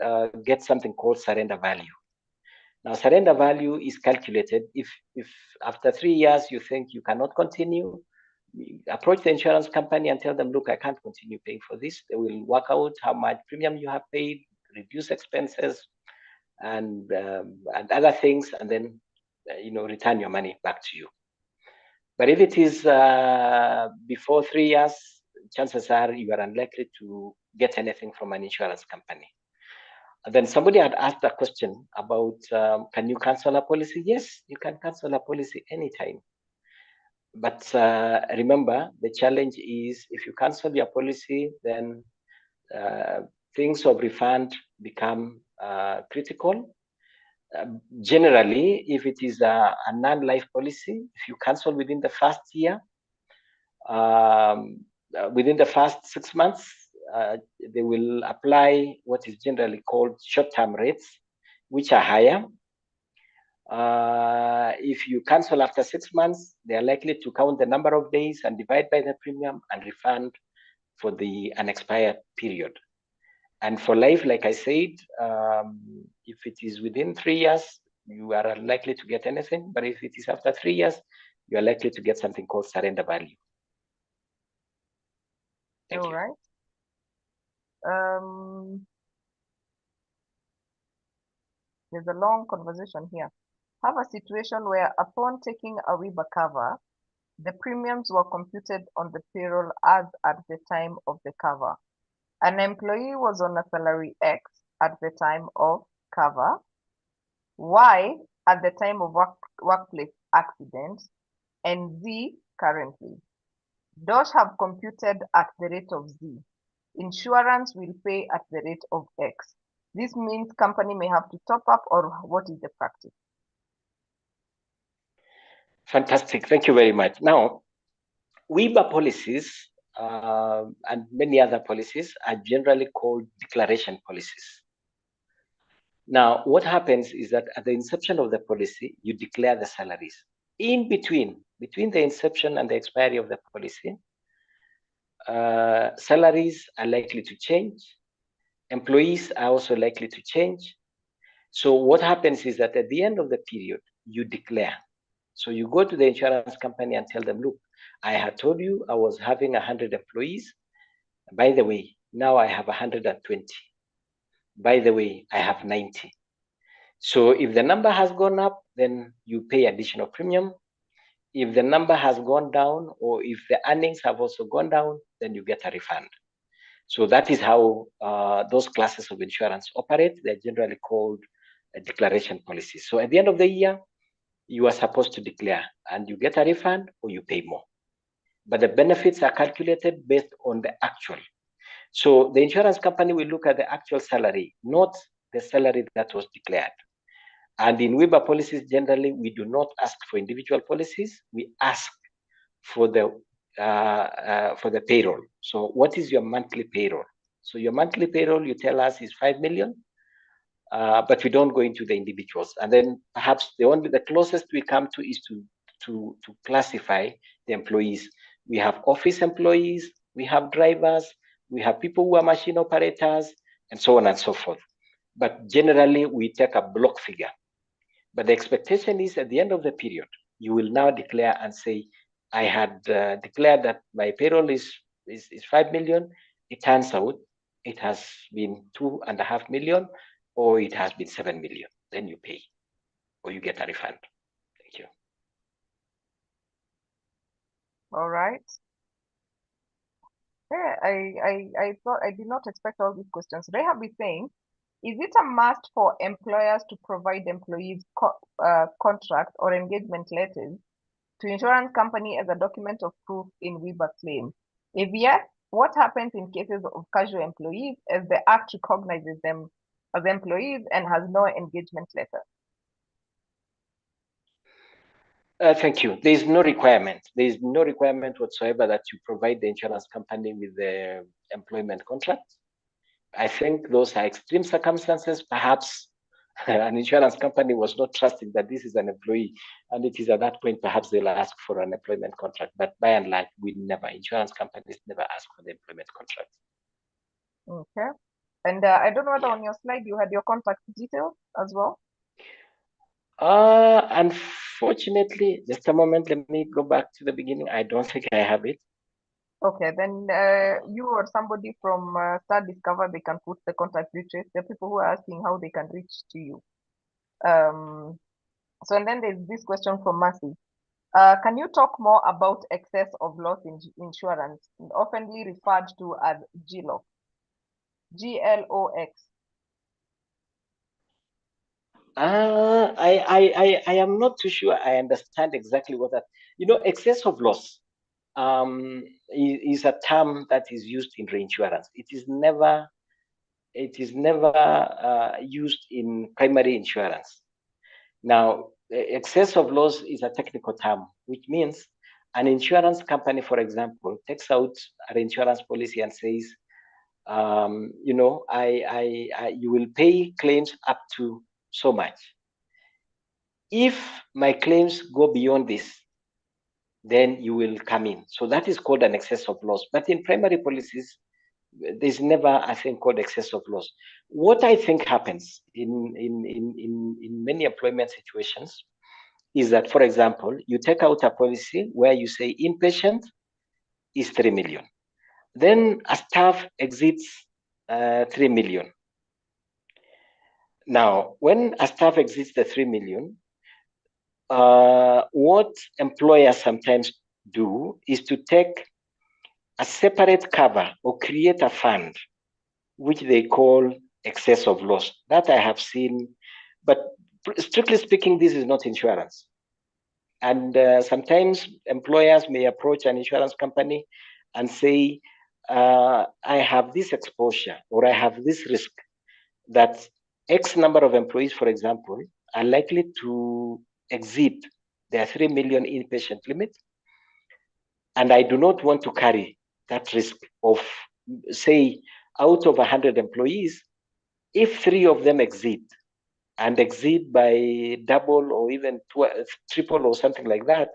gets something called surrender value. Now, surrender value is calculated if after 3 years you think you cannot continue, approach the insurance company and tell them, look, I can't continue paying for this. They will work out how much premium you have paid, reduce expenses, and other things, and then return your money back to you. But if it is before 3 years, chances are you are unlikely to get anything from an insurance company. And then somebody had asked a question about, can you cancel a policy? Yes, you can cancel a policy anytime. But remember, the challenge is if you cancel your policy, then things of refund become critical. Generally, if it is a non-life policy, if you cancel within the first year, within the first 6 months, they will apply what is generally called short-term rates, which are higher. If you cancel after 6 months, they are likely to count the number of days and divide by the premium and refund for the unexpired period. And for life, like I said, if it is within 3 years, you are unlikely to get anything. But if it is after 3 years, you are likely to get something called surrender value. Thank you. All right. There's a long conversation here. Have a situation where upon taking a WIBA cover, the premiums were computed on the payroll as at the time of the cover. An employee was on a salary X at the time of cover, Y at the time of workplace accident, and Z currently. DOSH have computed at the rate of Z. Insurance will pay at the rate of X. This means company may have to top up, or what is the practice? Fantastic. Thank you very much. Now, WIBA policies and many other policies are generally called declaration policies. Now, what happens is that at the inception of the policy, you declare the salaries. In between the inception and the expiry of the policy, salaries are likely to change. Employees are also likely to change. So what happens is that at the end of the period, you declare. So you go to the insurance company and tell them, look, I had told you I was having 100 employees. By the way, now I have 120. By the way, I have 90. So if the number has gone up, then you pay additional premium. If the number has gone down, or if the earnings have also gone down, then you get a refund. So that is how those classes of insurance operate. They're generally called declaration policies. So at the end of the year, you are supposed to declare, and you get a refund or you pay more. But the benefits are calculated based on the actual. So the insurance company will look at the actual salary, not the salary that was declared. And in WIBA policies, generally, we do not ask for individual policies. We ask for the payroll. So what is your monthly payroll? So your monthly payroll, you tell us, is 5 million. but we don't go into the individuals. And then perhaps the closest we come to is to classify the employees. We have office employees, we have drivers, we have people who are machine operators, and so on and so forth. But generally, we take a block figure. But the expectation is at the end of the period, you will now declare and say, I had declared that my payroll is 5 million. It turns out it has been 2.5 million, or it has been 7 million. Then you pay, or you get a refund. Thank you. All right. Yeah, I thought I did not expect all these questions. Rehab is saying, is it a must for employers to provide employees contract or engagement letters to insurance company as a document of proof in WIBA claim? If yes, what happens in cases of casual employees as the Act recognizes them as employees and has no engagement letter? Thank you. There is no requirement. There is no requirement whatsoever that you provide the insurance company with the employment contract. I think those are extreme circumstances. Perhaps an insurance company was not trusting that this is an employee, and it is at that point perhaps they'll ask for an employment contract. But by and large, insurance companies never ask for the employment contract. Okay. And I don't know whether on your slide you had your contact details as well. Unfortunately, just a moment, let me go back to the beginning. I don't think I have it. Okay, then you or somebody from Star Discover, they can put the contact details. The people who are asking how they can reach to you. So, and then there's this question from Mercy. Can you talk more about excess of loss in insurance, oftenly referred to as GLOX? GLOX. I am not too sure I understand exactly what that, excess of loss is a term that is used in reinsurance. It is never used in primary insurance. Now, excess of loss is a technical term, which means an insurance company, for example, takes out an insurance policy and says, you will pay claims up to so much. If my claims go beyond this, then you will come in. So that is called an excess of loss. But in primary policies, there's never a thing called excess of loss. What I think happens in many employment situations is that, for example, you take out a policy where you say inpatient is 3 million. Then a staff exceeds 3 million. Now, when a staff exceeds the 3 million, what employers sometimes do is to take a separate cover or create a fund, which they call excess of loss. That I have seen, but strictly speaking, this is not insurance. And sometimes employers may approach an insurance company and say, I have this exposure or I have this risk that X number of employees, for example, are likely to exceed their 3 million inpatient limit. And I do not want to carry that risk of, say, out of 100 employees, if 3 of them exceed and exceed by double or even triple or something like that,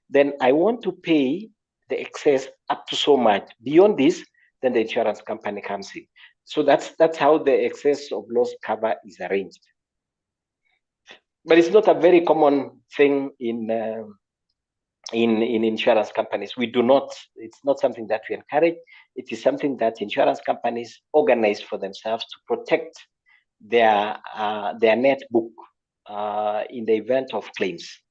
then I want to pay the excess up to so much. Beyond this, then the insurance company comes in. So that's how the excess of loss cover is arranged. But it's not a very common thing in insurance companies. We do not, it's not something that we encourage. It is something that insurance companies organize for themselves to protect their net book in the event of claims.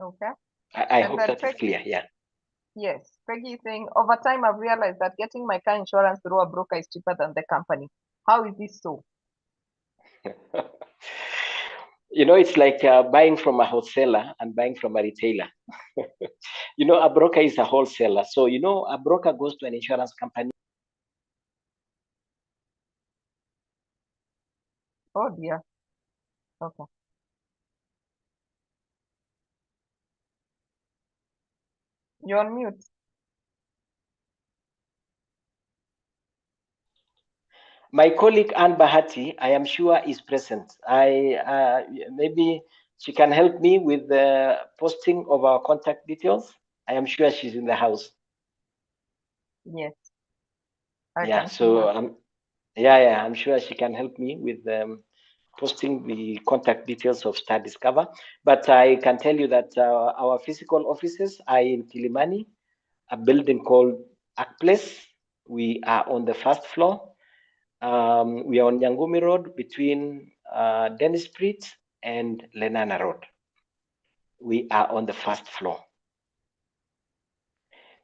Okay. I hope that is clear. Yeah. Yes. Peggy is saying, over time, I've realized that getting my car insurance through a broker is cheaper than the company. How is this so? It's like buying from a wholesaler and buying from a retailer. A broker is a wholesaler. So, a broker goes to an insurance company. Oh dear. Okay. You're on mute. my colleague Anne Bahati, I am sure is present. Maybe she can help me with the posting of our contact details. I am sure she's in the house. Yes. Yeah, so I'm sure she can help me with posting the contact details of Star Discover. But I can tell you that our physical offices are in Kilimani, a building called Akplace. We are on the first floor. We are on Nyangumi Road between Dennis Street and Lenana Road. We are on the first floor.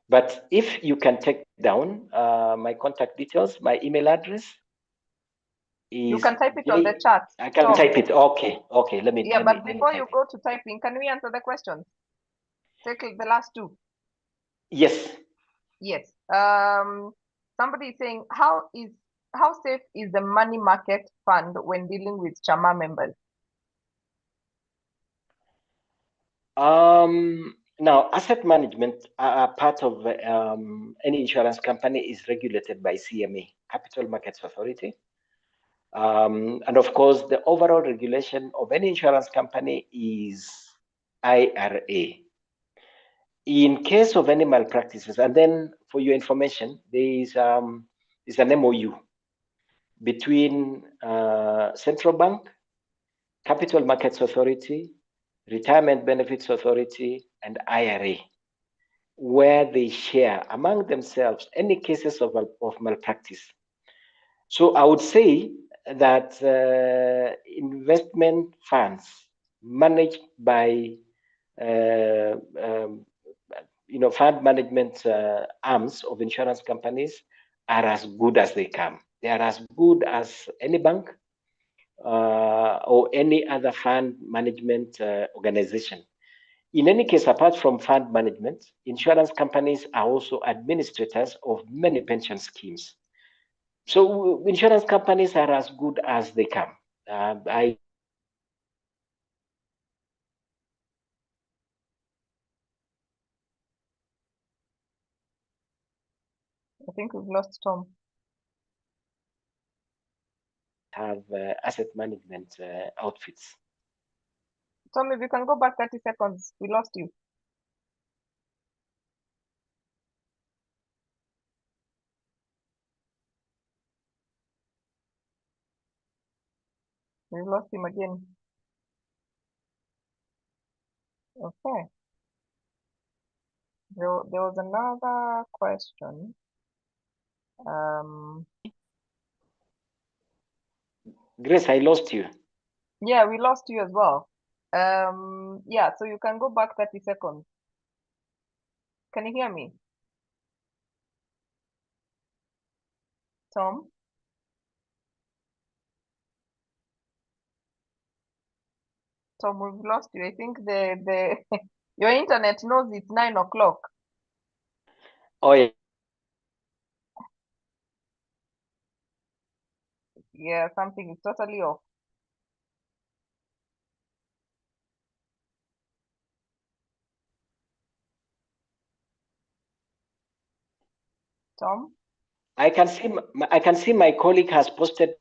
But if you can take down my contact details, my email address is. You can type it on the chat. I can type it. Okay. Let me. Yeah, but before you go to typing, can we answer the questions? Take the last two. Yes. Yes. Somebody is saying, how safe is the money market fund when dealing with Chama members? Now, asset management part of any insurance company is regulated by CMA, Capital Markets Authority. And of course, the overall regulation of any insurance company is IRA. In case of any malpractices, and then for your information, there is an MOU between Central Bank, Capital Markets Authority, Retirement Benefits Authority, and IRA, where they share among themselves any cases of malpractice. So I would say that investment funds managed by fund management arms of insurance companies are as good as they come. They are as good as any bank or any other fund management organization. In any case, apart from fund management, insurance companies are also administrators of many pension schemes. So insurance companies are as good as they come. I think we've lost Tom. Have asset management outfits. Tom, if you can go back 30 seconds, we lost you. We lost him again. Okay. There was another question. Grace, I lost you. Yeah, we lost you as well. Yeah, so you can go back 30 seconds. Can you hear me? Tom? Tom, we've lost you. I think the your internet knows it's 9 o'clock. Oh, yeah. Yeah, something is totally off. Tom? I can see my colleague has posted.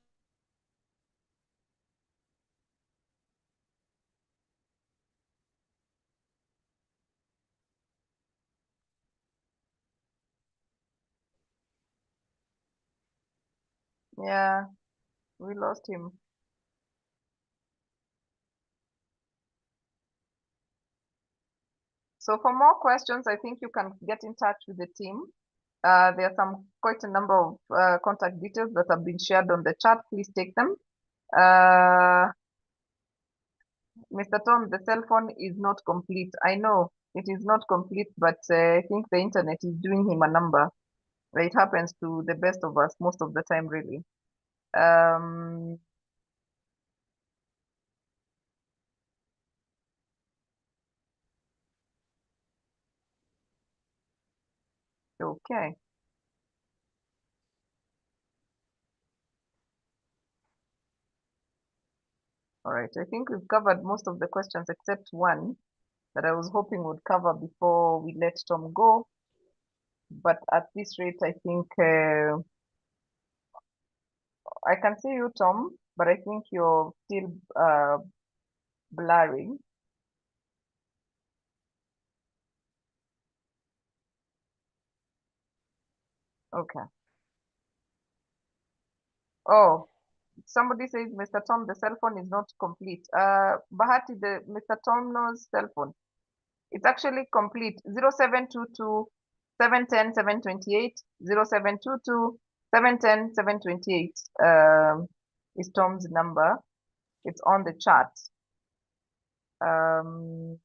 Yeah, we lost him. So for more questions, I think you can get in touch with the team. There are quite a number of contact details that have been shared on the chat. Please take them. Mr. Tom, the cell phone is not complete. I know it is not complete, but I think the internet is doing him a number. It happens to the best of us most of the time, really. Okay. All right, I think we've covered most of the questions except one that I was hoping would cover before we let Tom go. But at this rate, I think I can see you, Tom, but I think you're still blurring. Okay. Oh, somebody says, Mr. Tom, the cell phone is not complete. Bahati, the Mr. Tom's cell phone. It's actually complete. 0722 710 728 0722 710 728 is Tom's number. It's on the chart. All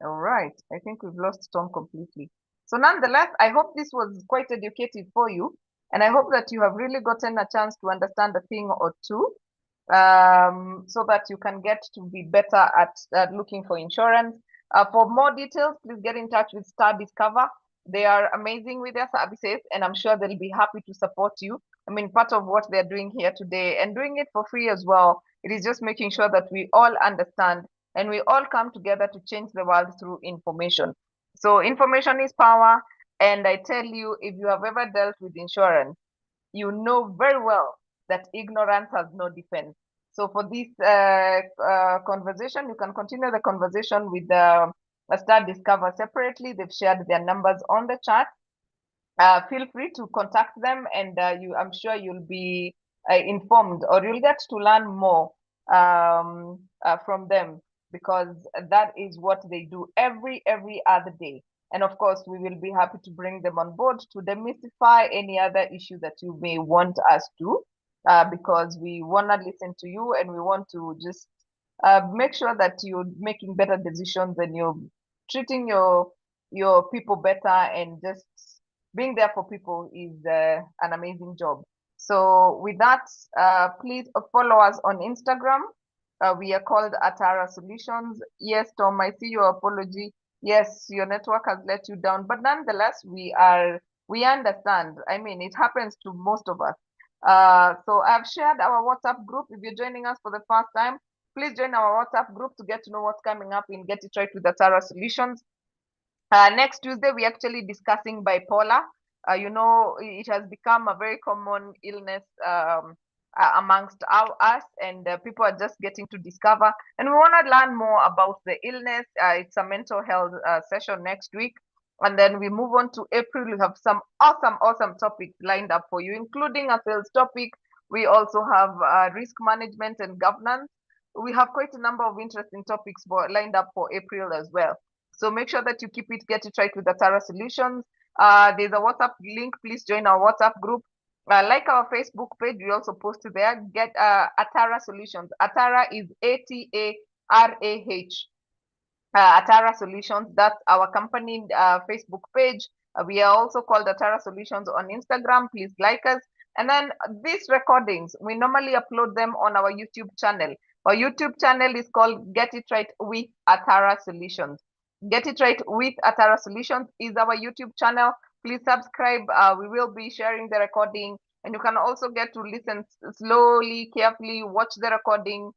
right. I think we've lost Tom completely. So nonetheless, I hope this was quite educative for you. And I hope that you have really gotten a chance to understand a thing or two so that you can get to be better at looking for insurance. For more details, please get in touch with Star Discover. They are amazing with their services, and I'm sure they'll be happy to support you. I mean, part of what they're doing here today and doing it for free as well, it is just making sure that we all understand and we all come together to change the world through information. So information is power. And I tell you, if you have ever dealt with insurance, you know very well that ignorance has no defense. So for this conversation, you can continue the conversation with Star Discover separately. They've shared their numbers on the chat. Feel free to contact them, and I'm sure you'll be informed, or you'll get to learn more from them, because that is what they do every other day. And of course, we will be happy to bring them on board to demystify any other issue that you may want us to, because we want to listen to you, and we want to just make sure that you're making better decisions and you're treating your people better, and just being there for people is an amazing job. So with that, please follow us on Instagram. We are called Atara Solutions. Yes, Tom, I see your apology. Yes, your network has let you down, but nonetheless, we understand. I mean, it happens to most of us. So I've shared our WhatsApp group. If you're joining us for the first time, please join our WhatsApp group to get to know what's coming up in Get It Right with Atara Solutions. Next Tuesday, we're actually discussing bipolar. You know, it has become a very common illness amongst us, and people are just getting to discover. And we want to learn more about the illness. It's a mental health session next week. And then we move on to April. We have some awesome topics lined up for you, including a sales topic. We also have risk management and governance. We have quite a number of interesting topics lined up for April as well. So make sure that you get it right with Atara Solutions. There's a WhatsApp link. Please join our WhatsApp group. Like our Facebook page, we also post there. Get Atara Solutions. Atara is ATARAH. Atara Solutions. That's our company Facebook page. We are also called Atara Solutions on Instagram. Please like us. And then these recordings, we normally upload them on our YouTube channel. Our YouTube channel is called Get It Right with Atara Solutions. Get It Right with Atara Solutions is our YouTube channel. Please subscribe. We will be sharing the recording, and you can also get to listen slowly, carefully, watch the recording,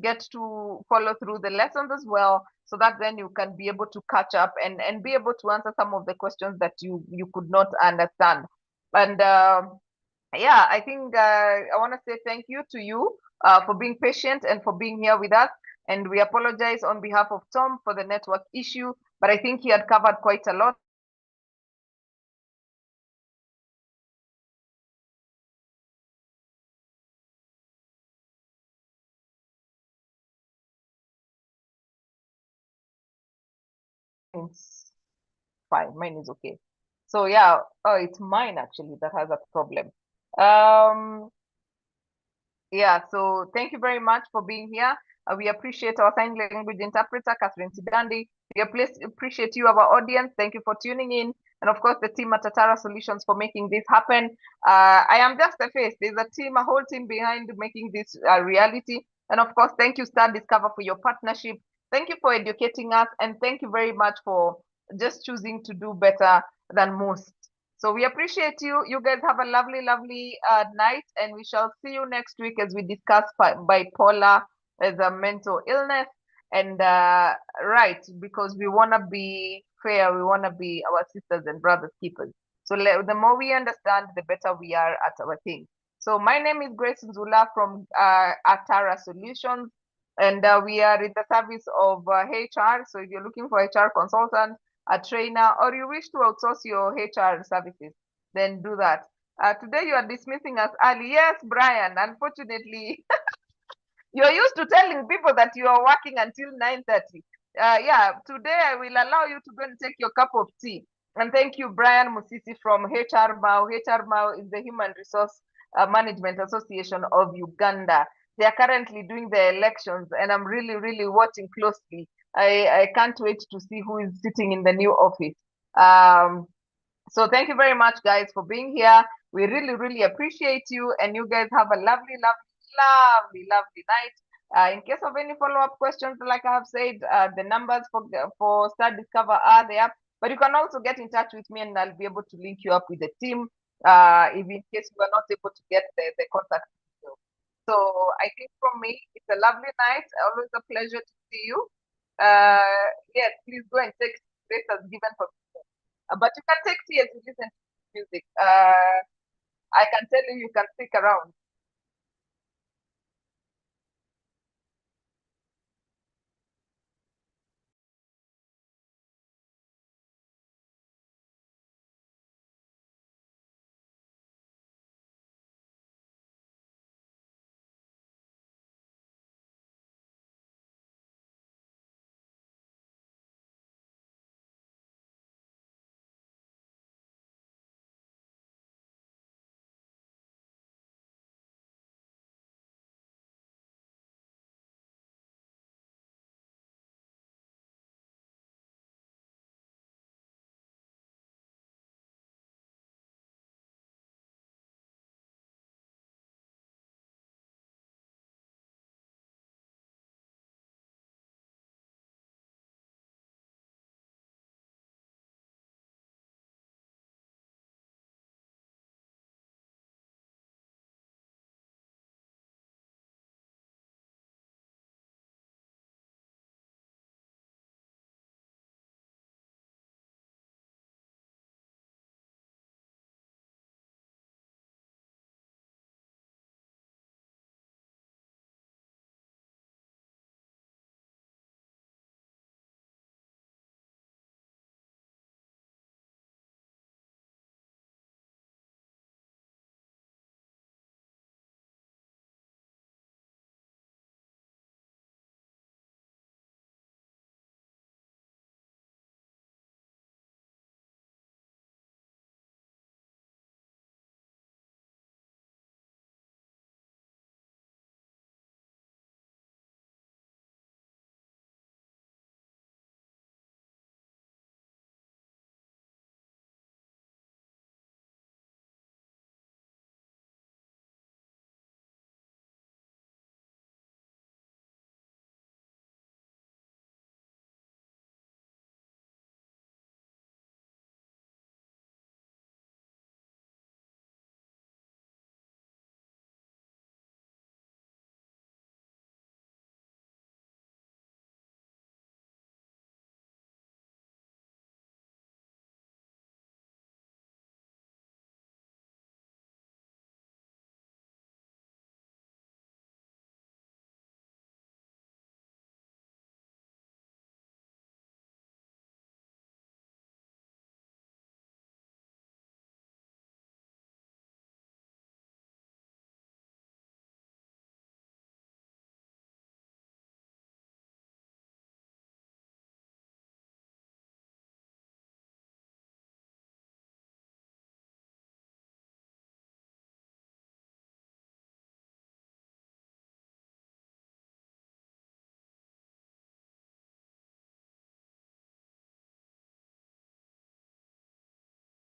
get to follow through the lessons as well, so that then you can be able to catch up and be able to answer some of the questions that you could not understand. And yeah, I think I want to say thank you to you for being patient and for being here with us. And we apologize on behalf of Tom for the network issue, but I think he had covered quite a lot. It's fine, mine is okay. So yeah, it's mine actually that has a problem. Yeah, so thank you very much for being here. We appreciate our sign language interpreter, Catherine Sidandi. We appreciate you, our audience. Thank you for tuning in. And of course, the team at Atara Solutions for making this happen. I am just a face. There's a whole team behind making this a reality. And of course, thank you, Star Discover, for your partnership. Thank you for educating us. And thank you very much for just choosing to do better than most. So we appreciate you. You guys have a lovely night, and we shall see you next week as we discuss bipolar as a mental illness. And right, because we want to be fair, we want to be our sisters and brothers keepers. So the more we understand, the better we are at our thing. So my name is Grace Nzula from Atara Solutions, and we are in the service of HR. So if you're looking for HR consultant, a trainer, or you wish to outsource your HR services, then do that. Today you are dismissing us early. Yes, Brian, unfortunately, you're used to telling people that you are working until 9:30. Yeah, today I will allow you to go and take your cup of tea. And thank you, Brian Musisi from HR Mau. HR Mau is the Human Resource Management Association of Uganda. They are currently doing the elections, and I'm really, really watching closely. I can't wait to see who is sitting in the new office. So thank you very much, guys, for being here. We really, really appreciate you, and you guys have a lovely, lovely, lovely night. In case of any follow-up questions, like I have said, the numbers for Start Discover are there, but you can also get in touch with me, and I'll be able to link you up with the team if in case you are not able to get the contact details. So I think from me, it's a lovely night. Always a pleasure to see you. Yes, please go and take space as given for. But you can take tea as you listen to music. I can tell you, you can stick around.